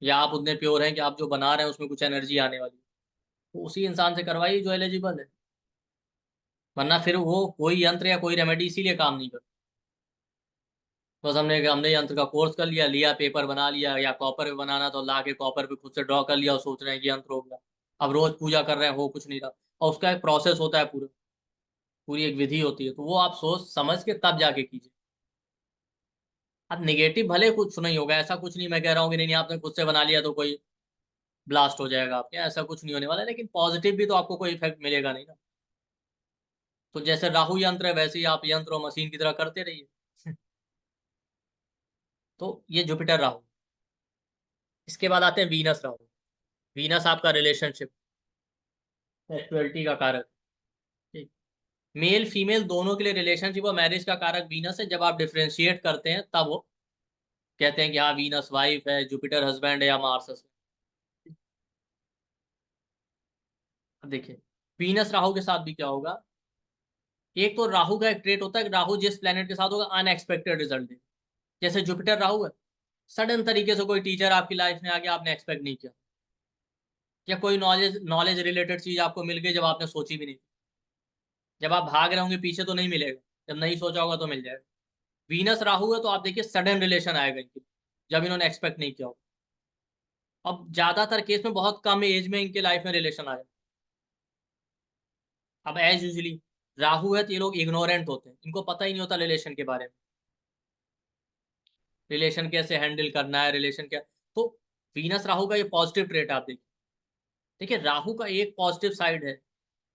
या आप उतने प्योर हैं कि आप जो बना रहे हैं उसमें कुछ एनर्जी आने वाली है। तो उसी इंसान से करवाइए जो एलिजिबल है। वरना फिर वो कोई यंत्र या कोई रेमेडी इसीलिए काम नहीं करता। बस हमने हमने यंत्र का कोर्स कर लिया, लिया पेपर बना लिया, या कॉपर पे बनाना तो ला के कॉपर पे खुद से ड्रॉ कर लिया और सोच रहे हैं कि यंत्र हो गया। अब रोज पूजा कर रहे हैं, हो कुछ नहीं रहा। और उसका एक प्रोसेस होता है पूरा, पूरी एक विधि होती है, तो वो आप सोच समझ के तब जाके कीजिए। अब निगेटिव भले कुछ नहीं होगा, ऐसा कुछ नहीं मैं कह रहा हूँ कि नहीं नहीं आपने खुद से बना लिया तो कोई ब्लास्ट हो जाएगा आपके, ऐसा कुछ नहीं होने वाला है, लेकिन पॉजिटिव भी तो आपको कोई इफेक्ट मिलेगा नहीं ना। तो जैसे राहु यंत्र है वैसे ही आप यंत्र और मशीन की तरह करते रहिए। तो ये जुपिटर राहु। इसके बाद आते हैं वीनस राहु। वीनस आपका रिलेशनशिप, सेक्सुअलिटी का कारक। ठीक। मेल फीमेल दोनों के लिए रिलेशनशिप और मैरिज का कारक वीनस है। जब आप डिफरेंशिएट करते हैं तब वो कहते हैं कि हाँ वीनस वाइफ है, जुपिटर हस्बैंड है, या मार्स हस्बैंड। अब देखिए वीनस राहु के साथ भी क्या होगा। एक तो राहु का एक ट्रेट होता है कि राहु जिस प्लेनेट के साथ होगा अनएक्सपेक्टेड रिजल्ट दे। जैसे जुपिटर राहु है, सडन तरीके से कोई टीचर आपकी लाइफ में आ गया, आपने एक्सपेक्ट नहीं किया, या कोई नॉलेज नॉलेज रिलेटेड चीज आपको मिल गई जब आपने सोची भी नहीं। जब आप भाग रहे होंगे पीछे तो नहीं मिलेगा, जब नहीं सोचा होगा तो मिल जाएगा। वीनस राहु है तो आप देखिए सडन रिलेशन आएगा इनकी, जब इन्होंने एक्सपेक्ट नहीं किया हो। अब ज्यादातर केस में बहुत कम एज में इनके लाइफ में रिलेशन आया। अब एज यूजली राहु है तो ये लोग इग्नोरेंट होते हैं, इनको पता ही नहीं होता रिलेशन के बारे में, रिलेशन कैसे हैंडल करना है, रिलेशन क्या। तो वीनस राहु का ये पॉजिटिव ट्रेट आप देखिए। देखिए राहु का एक पॉजिटिव साइड है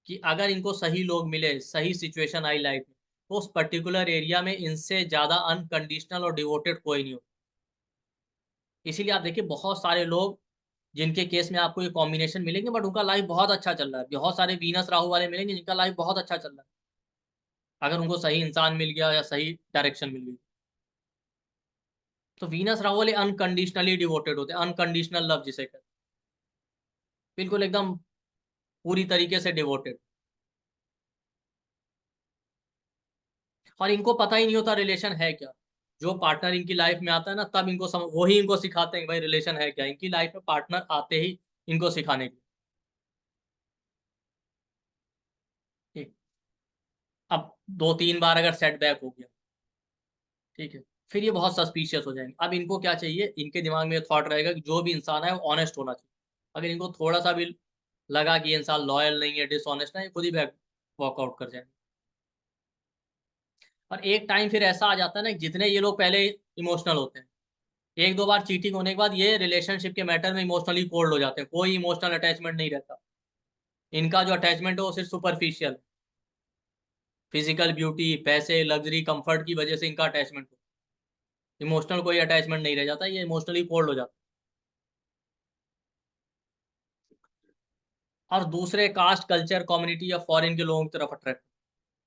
कि अगर इनको सही लोग मिले, सही सिचुएशन आई लाइफ में, तो उस पर्टिकुलर एरिया में इनसे ज्यादा अनकंडीशनल और डिवोटेड कोई नहीं हो। इसीलिए आप देखिए बहुत सारे लोग जिनके केस में आपको ये कॉम्बिनेशन मिलेंगे बट उनका लाइफ बहुत अच्छा चल रहा है। बहुत सारे वीनस राहु वाले मिलेंगे जिनका लाइफ बहुत अच्छा चल रहा है, अगर उनको सही इंसान मिल गया या सही डायरेक्शन मिल गई। तो वीनस राहु वाले अनकंडीशनली डिवोटेड होते हैं, अनकंडीशनल लव जिसे कहते हैं, बिल्कुल एकदम पूरी तरीके से डिवोटेड। और इनको पता ही नहीं होता रिलेशन है क्या। जो पार्टनर इनकी लाइफ में आता है ना, तब इनको वही इनको सिखाते हैं भाई रिलेशन है क्या। इनकी लाइफ में पार्टनर आते ही इनको सिखाने की। ठीक। अब 2-3 बार अगर सेटबैक हो गया, ठीक है, फिर ये बहुत सस्पिशियस हो जाएंगे। अब इनको क्या चाहिए, इनके दिमाग में थॉट रहेगा कि जो भी इंसान है वो ऑनेस्ट होना चाहिए। अगर इनको थोड़ा सा भी लगा कि ये इंसान लॉयल नहीं है, डिसऑनेस्ट है, ये खुद ही बैक वॉकआउट कर जाएंगे। और एक टाइम फिर ऐसा आ जाता है ना, जितने ये लोग पहले इमोशनल होते हैं, 1-2 बार चीटिंग होने के बाद ये रिलेशनशिप के मैटर में इमोशनली कोल्ड हो जाते हैं। कोई इमोशनल अटैचमेंट नहीं रहता। इनका जो अटैचमेंट है वो सिर्फ सुपरफिशियल, फिजिकल ब्यूटी, पैसे, लग्जरी, कंफर्ट की वजह से इनका अटैचमेंट हो। इमोशनल कोई अटैचमेंट नहीं रह जाता, ये इमोशनली कोल्ड हो जाता है। और दूसरे कास्ट, कल्चर, कम्युनिटी या फॉरेन के लोगों की तरफ अट्रैक्ट।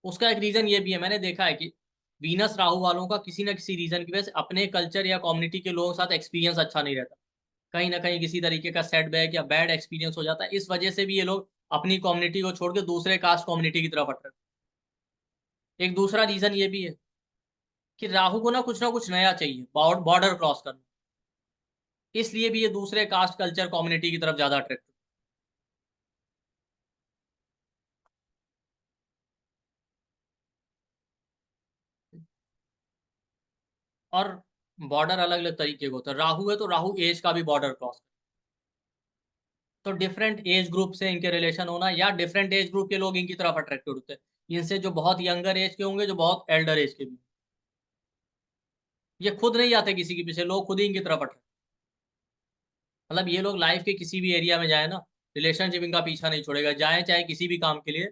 उसका एक रीजन ये भी है, मैंने देखा है कि वीनस राहु वालों का किसी ना किसी रीजन की वजह से अपने कल्चर या कम्युनिटी के लोगों के साथ एक्सपीरियंस अच्छा नहीं रहता। कहीं ना कहीं किसी तरीके का सेटबैक या बैड एक्सपीरियंस हो जाता है, इस वजह से भी ये लोग अपनी कम्युनिटी को छोड़ के दूसरे कास्ट कम्युनिटी की तरफ अट्रैक्ट। एक दूसरा रीजन ये भी है कि राहु को ना कुछ नया चाहिए, बॉर्डर क्रॉस करना। इसलिए भी ये दूसरे कास्ट, कल्चर, कम्युनिटी की तरफ ज्यादा अट्रैक्ट। और बॉर्डर अलग अलग तरीके के होता है। राहु है तो राहु एज का भी बॉर्डर क्रॉस। तो डिफरेंट एज ग्रुप से इनके रिलेशन होना, या डिफरेंट एज ग्रुप के लोग इनकी तरफ अट्रैक्टेड होते हैं, इनसे जो बहुत यंगर एज के होंगे, जो बहुत एल्डर एज के भी। ये खुद नहीं आते किसी के पीछे, लोग खुद ही इनकी तरफ अट्रैक्ट। मतलब ये लोग लाइफ के किसी भी एरिया में जाए ना, रिलेशनशिप इनका पीछा नहीं छोड़ेगा। जाए चाहे किसी भी काम के लिए,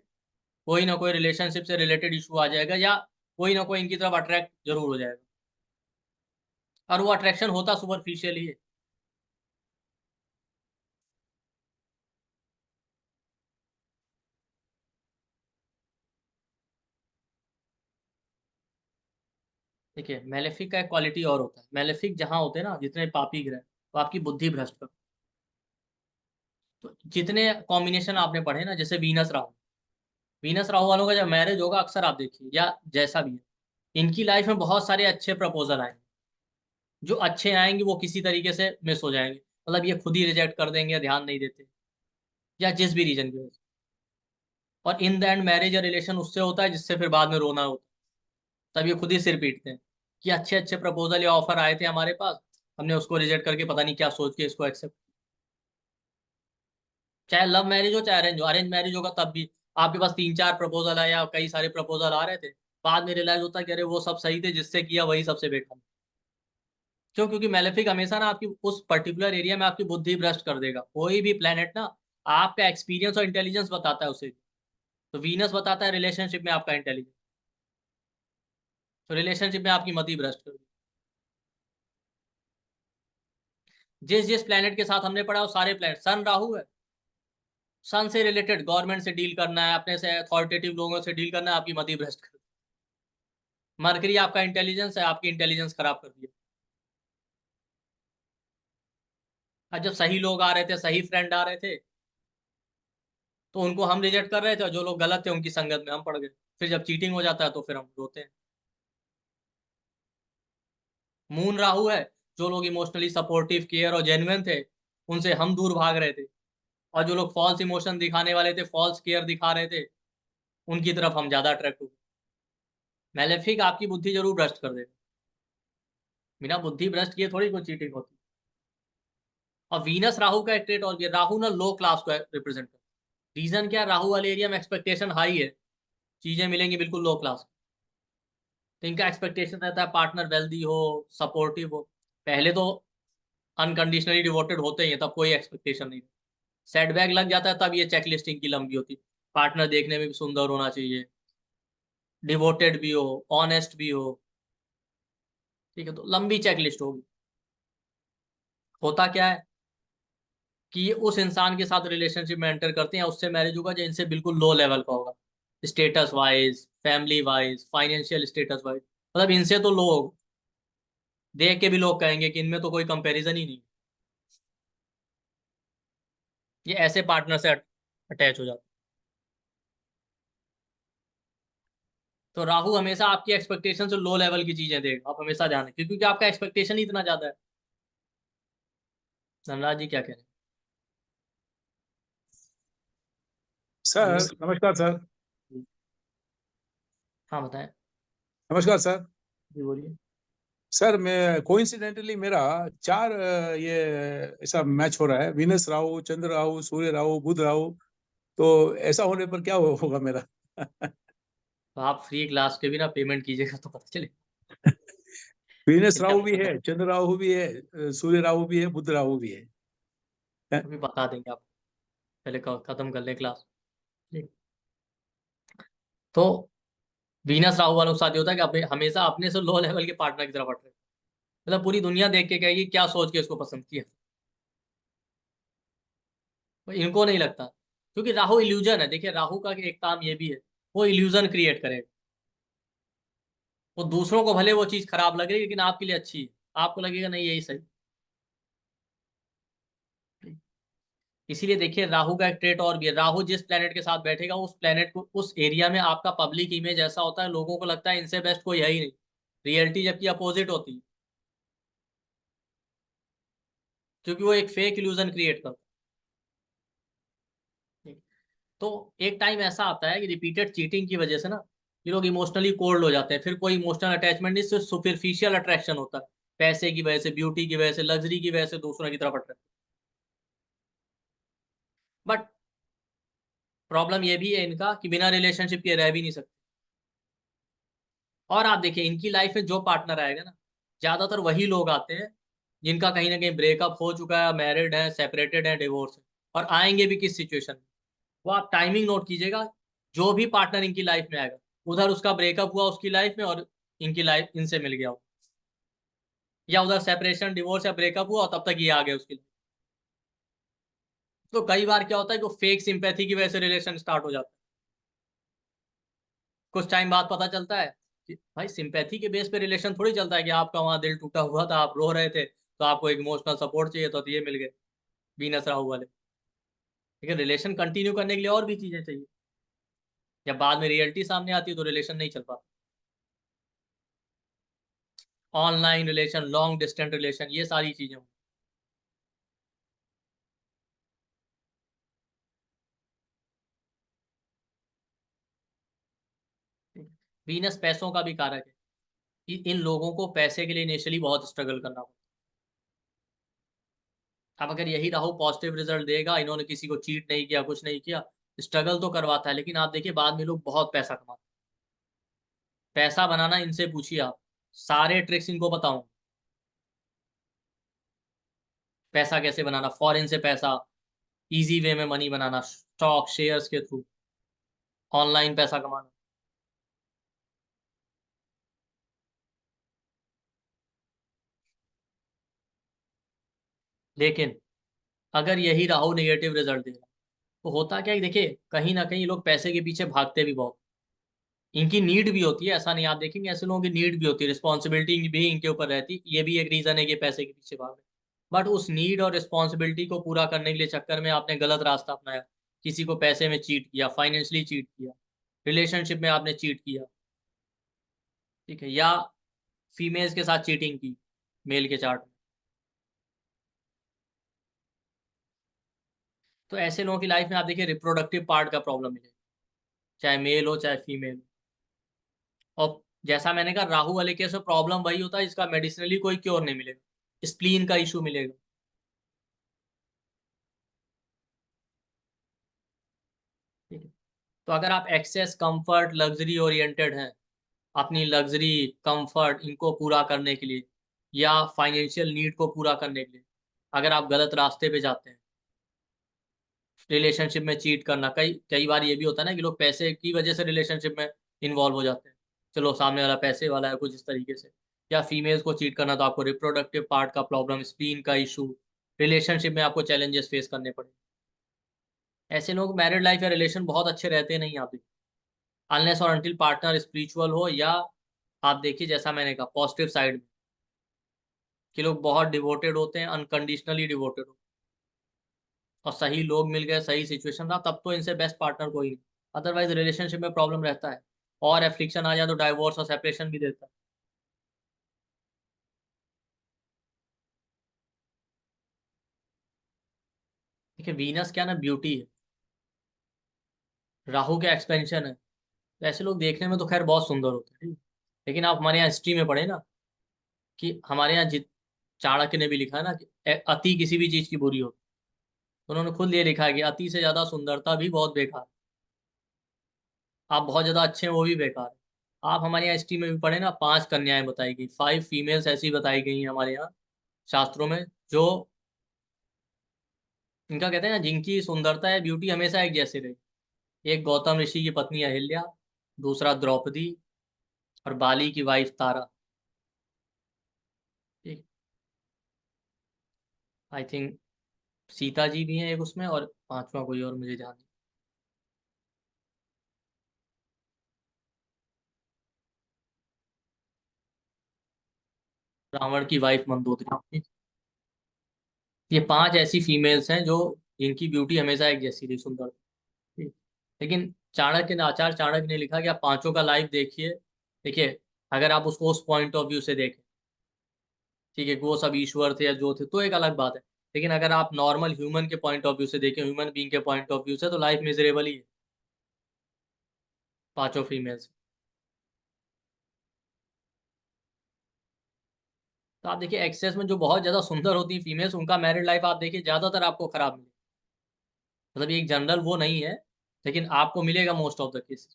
कोई ना कोई रिलेशनशिप से रिलेटेड इशू आ जाएगा, या कोई ना कोई इनकी तरफ अट्रैक्ट जरूर हो जाएगा। और वो अट्रैक्शन होता सुपरफिशियल ही है। देखिए, मेलेफिक का एक क्वालिटी और होता है। मेलेफिक जहां होते हैं ना, जितने पापी ग्रह, तो आपकी बुद्धि भ्रष्ट कर। तो जितने कॉम्बिनेशन आपने पढ़े ना, जैसे वीनस राहु, वीनस राहु वालों का जब मैरिज होगा, अक्सर आप देखिए, या जैसा भी है, इनकी लाइफ में बहुत सारे अच्छे प्रपोजल आएंगे। जो अच्छे आएंगे वो किसी तरीके से मिस हो जाएंगे, मतलब ये खुद ही रिजेक्ट कर देंगे या ध्यान नहीं देते, या जिस भी रीजन की वजह से। और इन द एंड मैरिज या रिलेशन उससे होता है जिससे फिर बाद में रोना होता है। तब ये खुद ही सिर पीटते हैं कि अच्छे अच्छे प्रपोजल या ऑफर आए थे हमारे पास, हमने उसको रिजेक्ट करके पता नहीं क्या सोच के इसको एक्सेप्ट। चाहे लव मैरिज हो चाहे अरेंज हो, अरेंज मैरिज होगा तब भी आपके पास 3-4 प्रपोजल आए या कई सारे प्रपोजल आ रहे थे, बाद में रियलाइज होता है कि अरे वो सब सही थे, जिससे किया वही सबसे बेकार। क्यों? क्योंकि मेलेफिक हमेशा ना आपकी उस पर्टिकुलर एरिया में आपकी बुद्धि भ्रष्ट कर देगा। कोई भी प्लेनेट ना आपका एक्सपीरियंस और इंटेलिजेंस बताता है उसे। तो वीनस बताता है रिलेशनशिप में आपका इंटेलिजेंस, तो रिलेशनशिप में आपकी मति भ्रष्ट कर दी। जिस जिस प्लेनेट के साथ हमने पढ़ा वो सारे प्लेनेट, सन राहु है, सन से रिलेटेड गवर्नमेंट से डील करना है, अपने से अथॉरिटेटिव लोगों से डील करना है, आपकी मति भ्रष्ट कर दी। मरकरी आपका इंटेलिजेंस है, आपकी इंटेलिजेंस खराब कर दिया। और जब सही लोग आ रहे थे, सही फ्रेंड आ रहे थे, तो उनको हम रिजेक्ट कर रहे थे, और जो लोग गलत थे उनकी संगत में हम पड़ गए। फिर जब चीटिंग हो जाता है तो फिर हम रोते हैं। मून राहु है, जो लोग इमोशनली सपोर्टिव, केयर और जेन्युइन थे, उनसे हम दूर भाग रहे थे। और जो लोग फॉल्स इमोशन दिखाने वाले थे, फॉल्स केयर दिखा रहे थे, उनकी तरफ हम ज्यादा अट्रैक्ट हुए। मेलेफिक आपकी बुद्धि जरूर भ्रष्ट कर देगा। बिना बुद्धि भ्रष्ट किए थोड़ी कोई चीटिंग होती। और वीनस राहु का एक ट्रेट और भी है, राहु ना लो क्लास को रिप्रेजेंट करता है। रीजन क्या है? राहु वाले एरिया में एक्सपेक्टेशन हाई है, चीजें मिलेंगी बिल्कुल लो क्लास। तो इनका एक्सपेक्टेशन रहता है पार्टनर वेल्दी हो, सपोर्टिव हो। पहले तो अनकंडीशनली डिवोटेड होते ही हैं, तब कोई एक्सपेक्टेशन नहीं। सेटबैक लग जाता है तब ये चेकलिस्ट इनकी लंबी होती है। पार्टनर देखने में भी सुंदर होना चाहिए, डिवोटेड भी हो, ऑनेस्ट भी हो। ठीक है, तो लंबी चेकलिस्ट होगी। होता क्या है कि ये उस इंसान के साथ रिलेशनशिप में एंटर करते हैं, या उससे मैरिज होगा जो इनसे बिल्कुल लो लेवल का होगा, status wise, family wise, financial status wise. मतलब इनसे तो लोग देख के भी लोग कहेंगे कि इनमें तो कोई कंपैरिजन ही नहीं। ये ऐसे पार्टनर से अटैच हो जाते। तो राहु हमेशा आपकी एक्सपेक्टेशन से लो लेवल की चीजें देगा, आप हमेशा ध्यान रखिए, क्योंकि आपका एक्सपेक्टेशन ही इतना ज्यादा है। धनराज जी क्या कह रहे हैं? सर नमस्कार सर। हाँ बताएं। नमस्कार सर। जी बोलिए। सर मैं कोइंसिडेंटली मेरा चार ये ऐसा मैच हो रहा है, वीनस राहु, चंद्र राहु, सूर्य राहु, बुध राहु। तो ऐसा होने पर क्या होगा मेरा? तो आप फ्री क्लास के भी ना पेमेंट कीजिएगा तो पता चले। वीनस क्या राहु भी है, चंद्र राहु भी है, सूर्य राहु भी है, बुध राहु भी है। अभी बता देंगे आप, पहले खत्म कर ले क्लास। ठीक। तो वीनस राहु वालों के साथ ये होता है कि हमेशा अपने से लो लेवल के पार्टनर की तरफ हट रहे हैं। मतलब पूरी दुनिया देख के कहेगी क्या सोच के इसको पसंद किया, तो इनको नहीं लगता, क्योंकि राहु इल्यूजन है। देखिए राहु का एक काम ये भी है, वो इल्यूजन क्रिएट करेगा। वो दूसरों को भले वो चीज खराब लगे लेकिन आपके लिए अच्छी है, आपको लगेगा नहीं यही सही। इसीलिए देखिए राहु का एक ट्रेट और भी है, राहु जिस प्लेनेट के साथ बैठेगा उस प्लेनेट को उस एरिया में आपका पब्लिक इमेज ऐसा होता है, लोगों को लगता है इनसे बेस्ट कोई है ही नहीं। रियलिटी जबकि अपोजिट होती है, क्योंकि वो एक फेक इल्यूजन क्रिएट करता है। तो एक टाइम ऐसा आता है कि रिपीटेड चीटिंग की वजह से ना ये लोग इमोशनली कोल्ड हो जाते हैं, फिर कोई इमोशनल अटैचमेंट नहीं, सिर्फ सुपरफिशियल अट्रैक्शन होता है। पैसे की वजह से, ब्यूटी की वजह से, लग्जरी की वजह से दूसरों की तरफ अट्रैक्ट। बट प्रॉब्लम ये भी है इनका कि बिना रिलेशनशिप के रह भी नहीं सकते। और आप देखिए इनकी लाइफ में जो पार्टनर आएगा ना, ज्यादातर वही लोग आते हैं जिनका कहीं ना कहीं ब्रेकअप हो चुका है, मैरिड है, सेपरेटेड है, डिवोर्स है। और आएंगे भी किस सिचुएशन में, वो आप टाइमिंग नोट कीजिएगा। जो भी पार्टनर इनकी लाइफ में आएगा, उधर उसका ब्रेकअप हुआ उसकी लाइफ में और इनकी लाइफ इनसे मिल गया हो, या उधर सेपरेशन डिवोर्स या ब्रेकअप हुआ और तब तक ये आ गए उसकी life। तो कई बार क्या होता है कि फेक सिंपैथी की वजह से रिलेशन स्टार्ट हो जाता है। कुछ टाइम बाद पता चलता है कि भाई सिंपैथी के बेस पे रिलेशन थोड़ी चलता है, कि आपका वहां दिल टूटा हुआ था, आप रो रहे थे, तो आपको एक इमोशनल सपोर्ट चाहिए तो ये मिल गए बीनस राहु वाले। लेकिन रिलेशन कंटिन्यू करने के लिए और भी चीजें चाहिए। जब बाद में रियलिटी सामने आती है तो रिलेशन नहीं चल पाता। Online relation, long distance relation, ये सारी चीजें। वीनस पैसों का भी कारक है, कि इन लोगों को पैसे के लिए इनिशियली बहुत स्ट्रगल करना पड़ता है। अब अगर यही राहु पॉजिटिव रिजल्ट देगा, इन्होंने किसी को चीट नहीं किया, कुछ नहीं किया, स्ट्रगल तो करवाता है, लेकिन आप देखिए बाद में लोग बहुत पैसा कमाते हैं। पैसा बनाना इनसे पूछिए आप, सारे ट्रिक्स इनको बताऊं। पैसा कैसे बनाना, फॉरेन से पैसा, इजी वे में मनी बनाना, स्टॉक शेयर्स के थ्रू, ऑनलाइन पैसा कमाना। लेकिन अगर यही राहु नेगेटिव रिजल्ट देगा तो होता क्या है, देखिए कहीं ना कहीं लोग पैसे के पीछे भागते भी बहुत। इनकी नीड भी होती है, ऐसा नहीं, आप देखेंगे ऐसे लोगों की नीड भी होती है, रिस्पॉन्सिबिलिटी भी इनके ऊपर रहती है, ये भी एक रीजन है कि पैसे के पीछे भाग रहे। बट उस नीड और रिस्पॉन्सिबिलिटी को पूरा करने के लिए चक्कर में आपने गलत रास्ता अपनाया, किसी को पैसे में चीट किया, फाइनेंशियली चीट किया, रिलेशनशिप में आपने चीट किया, ठीक है, या फीमेल्स के साथ चीटिंग की मेल के चार्ट में, तो ऐसे लोगों की लाइफ में आप देखिए रिप्रोडक्टिव पार्ट का प्रॉब्लम मिलेगा, चाहे मेल हो चाहे फीमेल हो। और जैसा मैंने कहा राहु वाले केस में प्रॉब्लम वही होता है जिसका मेडिसिनली कोई क्योर नहीं मिलेगा, स्प्लीन का इशू मिलेगा। ठीक है। तो अगर आप एक्सेस कंफर्ट लग्जरी ओरिएंटेड हैं, अपनी लग्जरी कंफर्ट इनको पूरा करने के लिए या फाइनेंशियल नीड को पूरा करने के लिए अगर आप गलत रास्ते पे जाते हैं, रिलेशनशिप में चीट करना, कई कई बार ये भी होता है ना कि लोग पैसे की वजह से रिलेशनशिप में इन्वॉल्व हो जाते हैं, चलो सामने वाला पैसे वाला है कुछ इस तरीके से, या फीमेल्स को चीट करना तो आपको रिप्रोडक्टिव पार्ट का प्रॉब्लम, स्प्लीन का इशू, रिलेशनशिप में आपको चैलेंजेस फेस करने पड़े। ऐसे लोग मैरिड लाइफ या रिलेशन बहुत अच्छे रहते नहीं आप, अनलेस और अनटिल पार्टनर स्पिरिचुअल हो, या आप देखिए जैसा मैंने कहा पॉजिटिव साइड में, कि लोग बहुत डिवोटेड होते हैं, अनकंडीशनली डिवोटेड हो, और सही लोग मिल गए, सही सिचुएशन रहा, तब तो इनसे बेस्ट पार्टनर कोई नहीं, अदरवाइज रिलेशनशिप में प्रॉब्लम रहता है। और एफ्लिक्शन आ जाए तो डाइवोर्स और सेपरेशन भी देता है। देखिए वीनस क्या ना ब्यूटी है, राहु का एक्सपेंशन है, तो ऐसे लोग देखने में तो खैर बहुत सुंदर होते हैं, ठीक है? लेकिन आप हमारे यहाँ हिस्ट्री में पढ़े ना कि हमारे यहाँ जित चाणक्य ने भी लिखा है ना कि अति किसी भी चीज की बुरी हो। तो उन्होंने खुद ये लिखा है कि अति से ज्यादा सुंदरता भी बहुत बेकार है। आप बहुत ज्यादा अच्छे हैं वो भी बेकार है। आप हमारे यहाँ हिस्ट्री में भी पढ़े ना, 5 कन्याएं बताई गई, 5 फीमेल्स ऐसी बताई गई हैं हमारे यहाँ शास्त्रों में, जो इनका कहते हैं ना जिनकी सुंदरता है, ब्यूटी हमेशा एक जैसे रही। एक गौतम ऋषि की पत्नी अहिल्या, दूसरा द्रौपदी, और बाली की वाइफ तारा। ठीक, आई थिंक सीता जी भी हैं एक उसमें, और पांचवा कोई और मुझे ध्यान नहीं। रावण की वाइफ मंदोदरी। ठीक, ये 5 ऐसी फीमेल्स हैं जो जिनकी ब्यूटी हमेशा एक जैसी रही, सुंदर। ठीक, लेकिन चाणक्य ने, आचार्य चाणक्य ने लिखा कि आप पांचों का लाइफ देखिए। देखिए अगर आप उसको उस पॉइंट ऑफ व्यू से देखें, ठीक है, कि वो सब ईश्वर थे या जो थे, तो एक अलग बात है। लेकिन अगर आप नॉर्मल ह्यूमन के पॉइंट ऑफ व्यू से देखें, ह्यूमन बीइंग के पॉइंट ऑफ व्यू से, तो लाइफ मिजरेबल ही है पांचों फीमेल्स। तो आप देखिए एक्सेस में जो बहुत ज्यादा सुंदर होती हैं फीमेल्स, उनका मैरिड लाइफ आप देखिए ज्यादातर आपको खराब मिले। मतलब ये एक जनरल वो नहीं है, लेकिन आपको मिलेगा मोस्ट ऑफ द केस।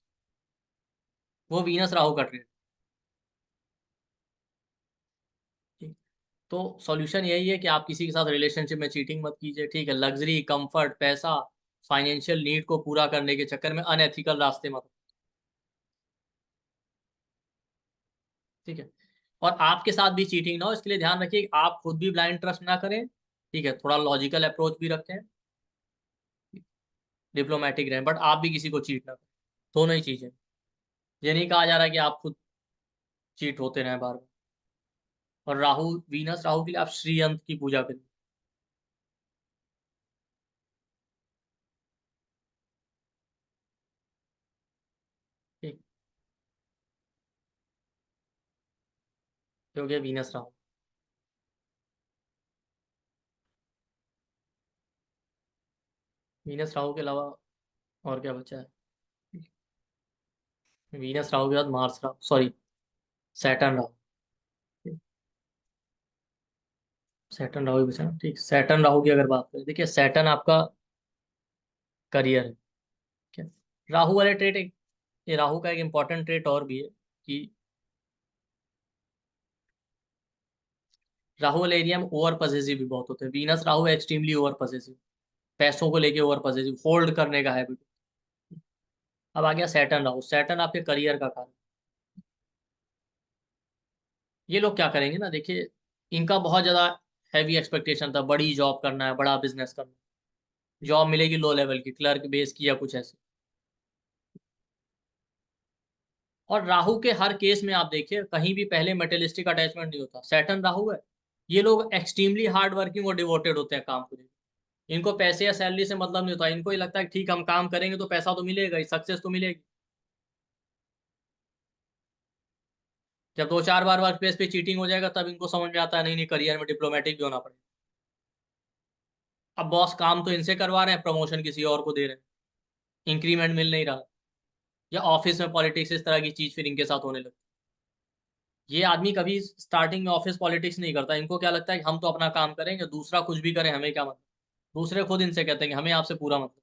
वो वीनस राहु का ट्रेड। ठीक, तो सॉल्यूशन यही है कि आप किसी के साथ रिलेशनशिप में चीटिंग मत कीजिए, ठीक है? लग्जरी, कंफर्ट, पैसा, फाइनेंशियल नीड को पूरा करने के चक्कर में अनएथिकल रास्ते मत, ठीक है? और आपके साथ भी चीटिंग ना हो, इसके लिए ध्यान रखिए कि आप खुद भी ब्लाइंड ट्रस्ट ना करें, ठीक है? थोड़ा लॉजिकल अप्रोच भी रखें, डिप्लोमेटिक रहें, बट आप भी किसी को चीट ना करें। दोनों ही चीजें। ये नहीं कहा जा रहा कि आप खुद चीट होते रहें बार बार। और राहु, वीनस राहु के लिए आप श्रीयंत्र की पूजा करिए। ठीक, हो गया वीनस राहु। वीनस राहु के अलावा और क्या बचा है? वीनस राहु के बाद Mars Rahu, sorry, Saturn Rahu. Saturn Rahu ही बचा ना, ठीक। सैटर्न राहु की अगर बात करें, देखिए सैटर्न आपका करियर है, ठीक है? राहु वाले ट्रेट एक, ये राहु का एक इंपॉर्टेंट ट्रेट और भी है कि राहु वाले एरिया में ओवर पॉसेसिव भी बहुत होते हैं। Venus Rahu extremely over possessive, पैसों को लेके ओवर पॉसेसिव, होल्ड करने का हैबिट। अब आ गया सैटर्न राहु। सैटर्न आपके करियर का कारण। ये लोग क्या करेंगे ना, देखिए इनका बहुत ज्यादा हैवी एक्सपेक्टेशन था, बड़ी जॉब करना है, बड़ा बिजनेस करना है। जॉब मिलेगी लो लेवल की, क्लर्क बेस की या कुछ ऐसे। और राहु के हर केस में आप देखिए कहीं भी पहले मेटेलिस्टिक अटैचमेंट नहीं होता। सैटर्न राहु है, ये लोग एक्सट्रीमली हार्ड वर्किंग और डिवोटेड होते हैं काम को लेकर। इनको पैसे या सैलरी से मतलब नहीं होता, इनको ये लगता है कि ठीक हम काम करेंगे तो पैसा तो मिलेगा ही, सक्सेस तो मिलेगी। जब 2-4 बार वर्क प्लेस पे चीटिंग हो जाएगा, तब इनको समझ में आता है नहीं नहीं, करियर में डिप्लोमेटिक भी होना पड़ेगा। अब बॉस काम तो इनसे करवा रहे हैं, प्रमोशन किसी और को दे रहे हैं, इंक्रीमेंट मिल नहीं रहा, या ऑफिस में पॉलिटिक्स, इस तरह की चीज फिर इनके साथ होने लगती है। ये आदमी कभी स्टार्टिंग में ऑफिस पॉलिटिक्स नहीं करता, इनको क्या लगता है कि हम तो अपना काम करेंगे, दूसरा कुछ भी करे हमें क्या मतलब। दूसरे खुद इनसे कहते हैं कि हमें आपसे पूरा मतलब।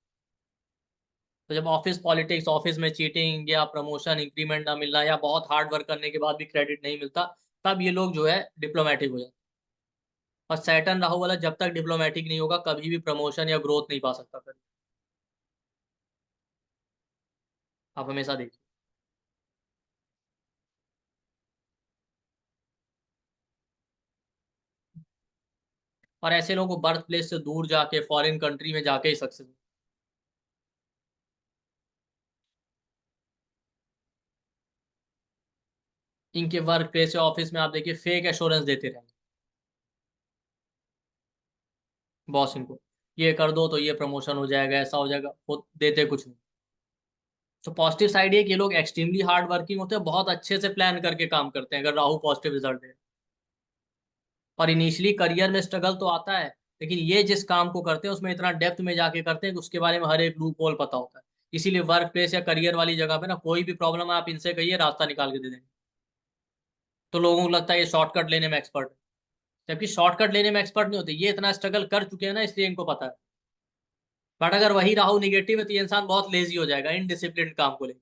तो जब ऑफिस पॉलिटिक्स, ऑफिस में चीटिंग या प्रमोशन, इंक्रीमेंट ना मिलना, या बहुत हार्ड वर्क करने के बाद भी क्रेडिट नहीं मिलता, तब ये लोग जो है डिप्लोमेटिक हो जाते हैं। और सैटर्न राहु वाला जब तक डिप्लोमेटिक नहीं होगा, कभी भी प्रमोशन या ग्रोथ नहीं पा सकता फिर। आप हमेशा देखिए। और ऐसे लोगों को बर्थ प्लेस से दूर जाके, फॉरेन कंट्री में जाके ही सक्सेस। इनके वर्क प्लेस या ऑफिस में आप देखिए फेक एश्योरेंस देते रहेंगे बॉस इनको, ये कर दो तो ये प्रमोशन हो जाएगा, ऐसा हो जाएगा, वो देते कुछ नहीं। तो पॉजिटिव साइड ये कि ये लोग एक्सट्रीमली हार्ड वर्किंग होते हैं, बहुत अच्छे से प्लान करके काम करते हैं अगर राहु पॉजिटिव रिजल्ट दे। और इनिशियली करियर में स्ट्रगल तो आता है, लेकिन ये जिस काम को करते हैं उसमें इतना डेप्थ में जाके करते हैं कि उसके बारे में हर एक लूप होल पता होता है। इसीलिए वर्क प्लेस या करियर वाली जगह पे ना कोई भी प्रॉब्लम है आप इनसे कहिए, रास्ता निकाल के दे देंगे। तो लोगों को लगता है ये शॉर्टकट लेने में एक्सपर्ट है, जबकि शॉर्टकट लेने में एक्सपर्ट नहीं होते, ये इतना स्ट्रगल कर चुके हैं ना, इसलिए इनको पता है। बट अगर वही राहु निगेटिव है तो ये इंसान बहुत लेजी हो जाएगा इनडिसिप्लिन काम को लेकर।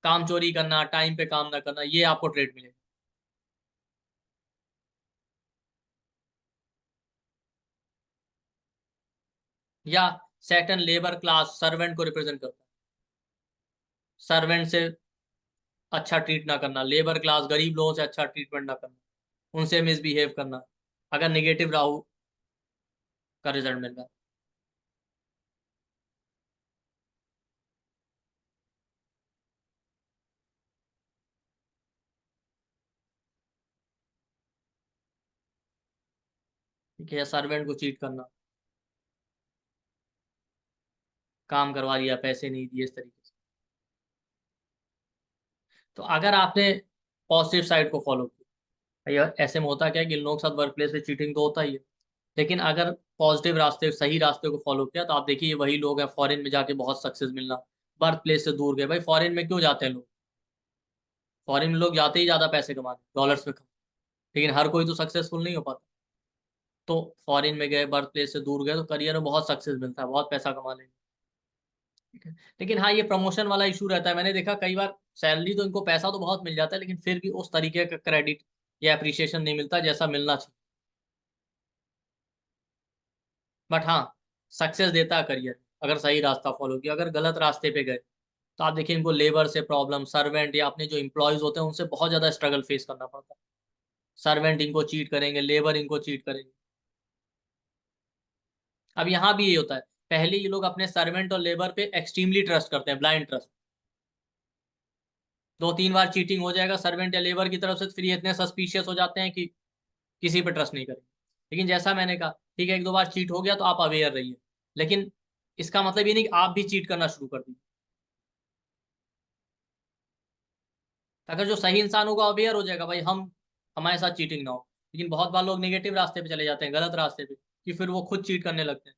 काम चोरी करना, टाइम पे काम ना करना, ये आपको ट्रेड मिलेगा। या सेकंड लेबर क्लास सर्वेंट को रिप्रेजेंट करता है। सर्वेंट से अच्छा ट्रीट ना करना, लेबर क्लास गरीब लोगों से अच्छा ट्रीटमेंट ना करना, उनसे मिसबिहेव करना, अगर निगेटिव राहु का रिजल्ट मिल रहा है। ठीक है, सर्वेंट को चीट करना, काम करवा लिया पैसे नहीं दिए, इस तरीके से। तो अगर आपने पॉजिटिव साइड को फॉलो किया, यार ऐसे में होता क्या है कि इन लोगों के साथ वर्क प्लेस पे चीटिंग तो होता ही है, लेकिन अगर पॉजिटिव रास्ते, सही रास्ते को फॉलो किया तो आप देखिए वही लोग हैं फॉरेन में जाके बहुत सक्सेस मिलना, बर्थ प्लेस से दूर गए। भाई फॉरेन में क्यों जाते हैं लोग? फॉरेन में लोग जाते ही ज्यादा पैसे कमाने, डॉलर्स में कमाने, लेकिन हर कोई तो सक्सेसफुल नहीं हो पाता। तो फॉरेन में गए, बर्थ प्लेस से दूर गए, तो करियर में बहुत सक्सेस मिलता है, बहुत पैसा कमा लेंगे। ठीक है, लेकिन हाँ ये प्रमोशन वाला इशू रहता है। मैंने देखा कई बार सैलरी तो इनको, पैसा तो बहुत मिल जाता है, लेकिन फिर भी उस तरीके का क्रेडिट या अप्रिसिएशन नहीं मिलता जैसा मिलना चाहिए। बट हाँ, सक्सेस देता है करियर अगर सही रास्ता फॉलो किया। अगर गलत रास्ते पे गए तो आप देखिए इनको लेबर से प्रॉब्लम, सर्वेंट या अपने जो एम्प्लॉयज होते हैं उनसे बहुत ज्यादा स्ट्रगल फेस करना पड़ता है। सर्वेंट इनको चीट करेंगे, लेबर इनको चीट करेंगे। अब यहाँ भी ये होता है, पहले ये लोग अपने सर्वेंट और लेबर पे एक्सट्रीमली ट्रस्ट करते हैं, ब्लाइंड ट्रस्ट। 2-3 बार चीटिंग हो जाएगा सर्वेंट या लेबर की तरफ से, तो फिर ये इतने सस्पिशियस हो जाते हैं कि किसी पे ट्रस्ट नहीं करेंगे। लेकिन जैसा मैंने कहा, ठीक है 1-2 बार चीट हो गया तो आप अवेयर रहिए, लेकिन इसका मतलब ये नहीं कि आप भी चीट करना शुरू कर दीजिए। अगर जो सही इंसान होगा अवेयर हो जाएगा, भाई हम, हमारे साथ चीटिंग ना हो। लेकिन बहुत बार लोग नेगेटिव रास्ते पे चले जाते हैं, गलत रास्ते पे, कि फिर वो खुद चीट करने लगते हैं।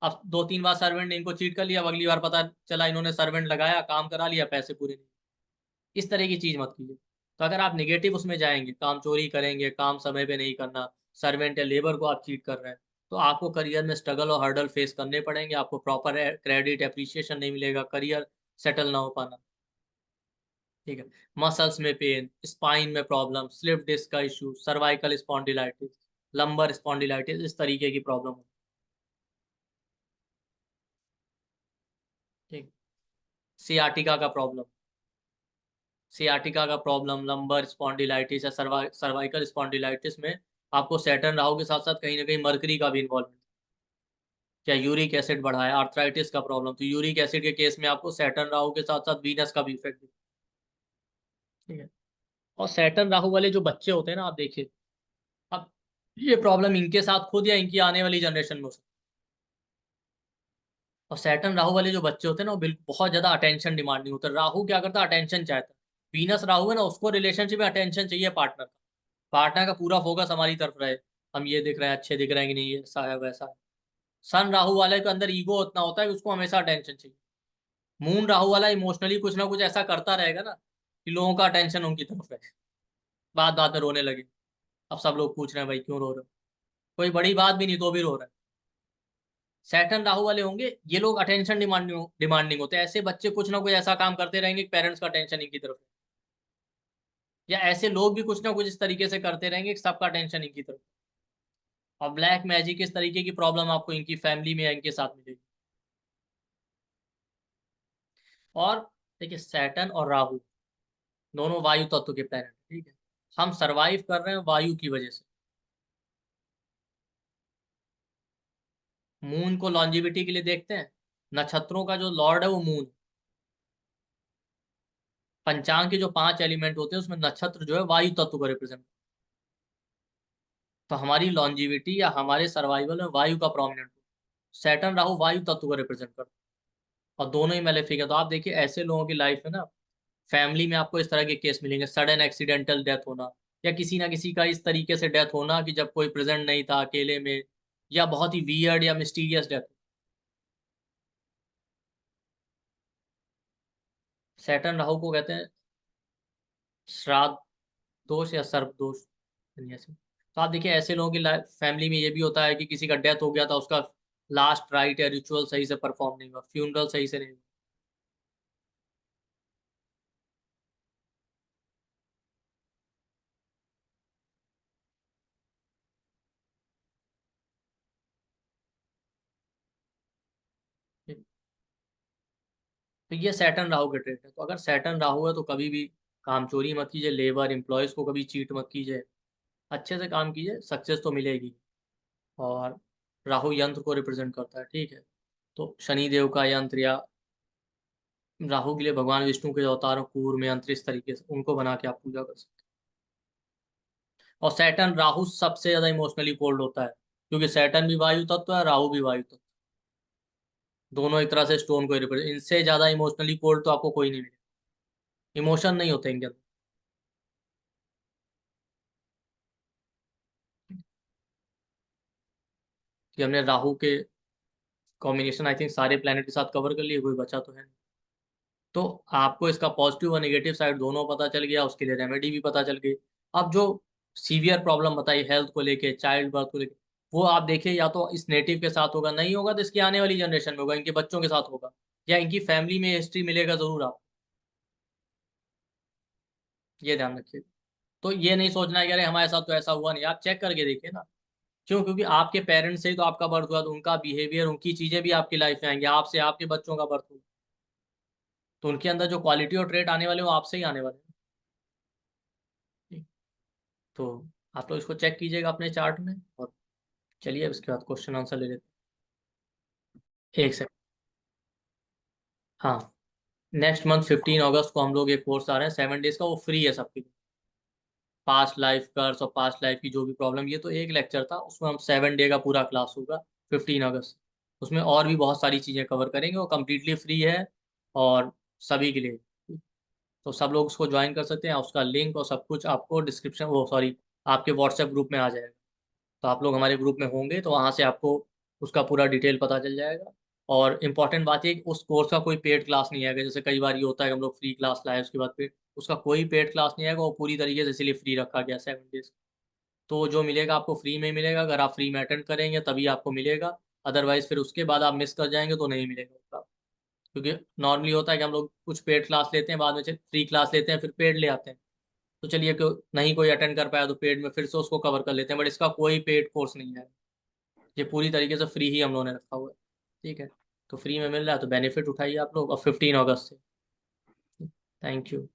अब 2-3 बार सर्वेंट ने इनको चीट कर लिया, अब अगली बार पता चला इन्होंने सर्वेंट लगाया, काम करा लिया, पैसे पूरे नहीं। इस तरह की चीज मत कीजिए। तो अगर आप निगेटिव उसमें जाएंगे, काम चोरी करेंगे, काम समय पे नहीं करना, सर्वेंट या लेबर को आप चीट कर रहे हैं, तो आपको करियर में स्ट्रगल और हर्डल फेस करने पड़ेंगे, आपको प्रॉपर क्रेडिट अप्रिसिएशन नहीं मिलेगा, करियर सेटल ना हो पाना। ठीक है, मसल्स में पेन, स्पाइन में प्रॉब्लम, स्लिप डिस्क का issue, cervical spondylitis, lumbar spondylitis, इस तरीके की प्रॉब्लम। ठीक, सियाटिका का प्रॉब्लम, लंबर स्पॉन्डिलाइटिस या सर्वाइकल स्पॉन्डिलाइटिस में आपको सैटर्न राहु के साथ साथ कहीं ना कहीं मरकरी का भी इन्वॉल्वमेंट, क्या यूरिक एसिड बढ़ा है, आर्थराइटिस का प्रॉब्लम, तो यूरिक एसिड के केस में आपको सैटर्न राहु के साथ साथ वीनस का भी इफेक्ट। ठीक है, और सैटर्न राहु वाले जो बच्चे होते हैं ना, आप देखिए, अब ये प्रॉब्लम इनके साथ खुद या इनकी आने वाली जनरेशन में हो सकती है। और सैटर्न राहु वाले जो बच्चे होते हैं ना, वो बिल्कुल बहुत ज्यादा अटेंशन डिमांडिंग होता है। राहु क्या करता है, अटेंशन चाहता है। वीनस राहु है ना, उसको रिलेशनशिप में अटेंशन चाहिए पार्टनर का, पार्टनर का पूरा फोकस हमारी तरफ रहे, हम ये दिख रहे हैं, अच्छे दिख रहे हैं कि नहीं, ऐसा है वैसा है। सन राहु वाले के अंदर ईगो उतना होता है कि उसको हमेशा अटेंशन चाहिए। मून राहु वाला इमोशनली कुछ ना कुछ ऐसा करता रहेगा ना कि लोगों का अटेंशन उनकी तरफ रहे, बात बात में रोने लगे। अब सब लोग पूछ रहे हैं भाई क्यों रो रहे हो, कोई बड़ी बात भी नहीं तो भी रो रहे हैं। सैटर्न राहु वाले होंगे ये लोग अटेंशन डिमांडिंग डिमांडिंग होते हैं, ऐसे बच्चे कुछ ना कुछ ऐसा काम करते रहेंगे कि पेरेंट्स का अटेंशन इनकी तरफ है, या ऐसे लोग भी कुछ ना कुछ इस तरीके से करते रहेंगे कि सबका अटेंशन इनकी तरफ। और ब्लैक मैजिक इस तरीके की प्रॉब्लम आपको इनकी फैमिली में या इनके साथ मिलेगी। और देखिए सैटर्न और राहु दोनों वायु तत्व के प्लैनेट, ठीक है, हम सरवाइव कर रहे हैं वायु की वजह से। मून को लॉन्जिविटी के लिए देखते हैं, नक्षत्रों का जो लॉर्ड है वो मून। पंचांग के जो 5 एलिमेंट होते हैं उसमें नक्षत्र जो है वायु तत्व को रिप्रेजेंट, तो हमारी लॉन्जिविटी या हमारे सर्वाइवल में वायु का प्रोमिनेंट, सैटर्न राहु वायु तत्व को रिप्रेजेंट करता है। और दोनों ही मेलेफिक है। तो आप देखिए ऐसे लोगों की लाइफ में ना, फैमिली में आपको इस तरह के केस मिलेंगे, सडन एक्सीडेंटल डेथ होना, या किसी ना किसी का इस तरीके से डेथ होना कि जब कोई प्रेजेंट नहीं था, अकेले में, या बहुत ही वियर्ड या मिस्टीरियस डेथ। सैटर्न राहु को कहते हैं श्राद्ध दोष या सर्प दोष, यानी ऐसे। तो आप देखिए ऐसे लोगों की लाइफ फैमिली में ये भी होता है कि किसी का डेथ हो गया था, उसका लास्ट राइट या रिचुअल सही से परफॉर्म नहीं हुआ, फ्यूनरल सही से नहीं हुआ। तो ये सैटर्न राहु के ट्रेट है। तो अगर सैटर्न राहु है तो कभी भी काम चोरी मत कीजिए, लेबर एम्प्लॉयज को कभी चीट मत कीजिए, अच्छे से काम कीजिए, सक्सेस तो मिलेगी। और राहु यंत्र को रिप्रेजेंट करता है, ठीक है। तो शनि देव का यंत्र, या राहु के लिए भगवान विष्णु के जो अवतार हैं कूर्म यंत्र, इस तरीके से उनको बना के आप पूजा कर सकते हैं। और सैटर्न राहु सबसे ज्यादा इमोशनली कोल्ड होता है, क्योंकि सैटर्न भी वायु तत्व है, राहु भी वायु तत्व, दोनों एक तरह से स्टोन को रिप्रेजेंट। इनसे ज्यादा इमोशनली कोल्ड तो आपको कोई नहीं मिलेगा, इमोशन नहीं होते इनके अंदर। कि हमने राहु के कॉम्बिनेशन आई थिंक सारे प्लेनेट के साथ कवर कर लिए, कोई बचा तो है नहीं। तो आपको इसका पॉजिटिव और नेगेटिव साइड दोनों पता चल गया, उसके लिए रेमेडी भी पता चल गई। अब जो सीवियर प्रॉब्लम बताई हेल्थ को लेके, चाइल्ड बर्थ को लेके, वो आप देखिए या तो इस नेटिव के साथ होगा, नहीं होगा तो इसकी आने वाली जनरेशन में होगा, इनके बच्चों के साथ होगा, या इनकी फैमिली में हिस्ट्री मिलेगा जरूर आप, ये ध्यान रखिए। तो ये नहीं सोचना है कि अरे हमारे साथ तो ऐसा हुआ नहीं, आप चेक करके देखिए ना। क्यों? क्योंकि आपके पेरेंट्स से ही तो आपका बर्थ हुआ, तो उनका बिहेवियर, उनकी चीजें भी आपकी लाइफ में आएंगी, आपसे आपके बच्चों का बर्थ हुआ, तो उनके अंदर जो क्वालिटी और ट्रेट आने वाले वो आपसे ही आने वाले हैं। तो आप लोग इसको चेक कीजिएगा अपने चार्ट में। और चलिए उसके बाद क्वेश्चन आंसर ले लेते हैं। एक सेकंड। हाँ, नेक्स्ट मंथ 15 अगस्त को हम लोग एक कोर्स आ रहे हैं 7 डेज का, वो फ्री है सबके लिए। पास्ट लाइफ कर्स और पास्ट लाइफ की जो भी प्रॉब्लम, ये तो एक लेक्चर था, उसमें हम 7 डे का पूरा क्लास होगा 15 अगस्त। उसमें और भी बहुत सारी चीज़ें कवर करेंगे, वो कम्प्लीटली फ्री है और सभी के लिए। तो सब लोग उसको ज्वाइन कर सकते हैं, उसका लिंक और सब कुछ आपको डिस्क्रिप्शन, वो सॉरी, आपके व्हाट्सएप ग्रुप में आ जाएगा। तो आप लोग हमारे ग्रुप में होंगे तो वहाँ से आपको उसका पूरा डिटेल पता चल जाएगा। और इम्पॉर्टेंट बात ये कि उस कोर्स का कोई पेड क्लास नहीं आएगा, जैसे कई बार ये होता है कि हम लोग फ्री क्लास लाए उसके बाद पेड, उसका कोई पेड क्लास नहीं आएगा, वो पूरी तरीके से इसीलिए फ्री रखा गया 7 डेज। तो जो मिलेगा आपको फ्री में मिलेगा, अगर आप फ्री में अटेंड करेंगे तभी आपको मिलेगा, अदरवाइज फिर उसके बाद आप मिस कर जाएंगे तो नहीं मिलेगा। क्योंकि नॉर्मली होता है कि हम लोग कुछ पेड क्लास लेते हैं, बाद में फ्री क्लास लेते हैं, फिर पेड ले आते हैं। तो चलिए नहीं कोई अटेंड कर पाया तो पेड में फिर से उसको कवर कर लेते हैं, बट इसका कोई पेड कोर्स नहीं है, ये पूरी तरीके से फ्री ही हम लोगों ने रखा हुआ है। ठीक है, तो फ्री में मिल रहा है तो बेनिफिट उठाइए आप लोग, और 15 अगस्त से। Thank you.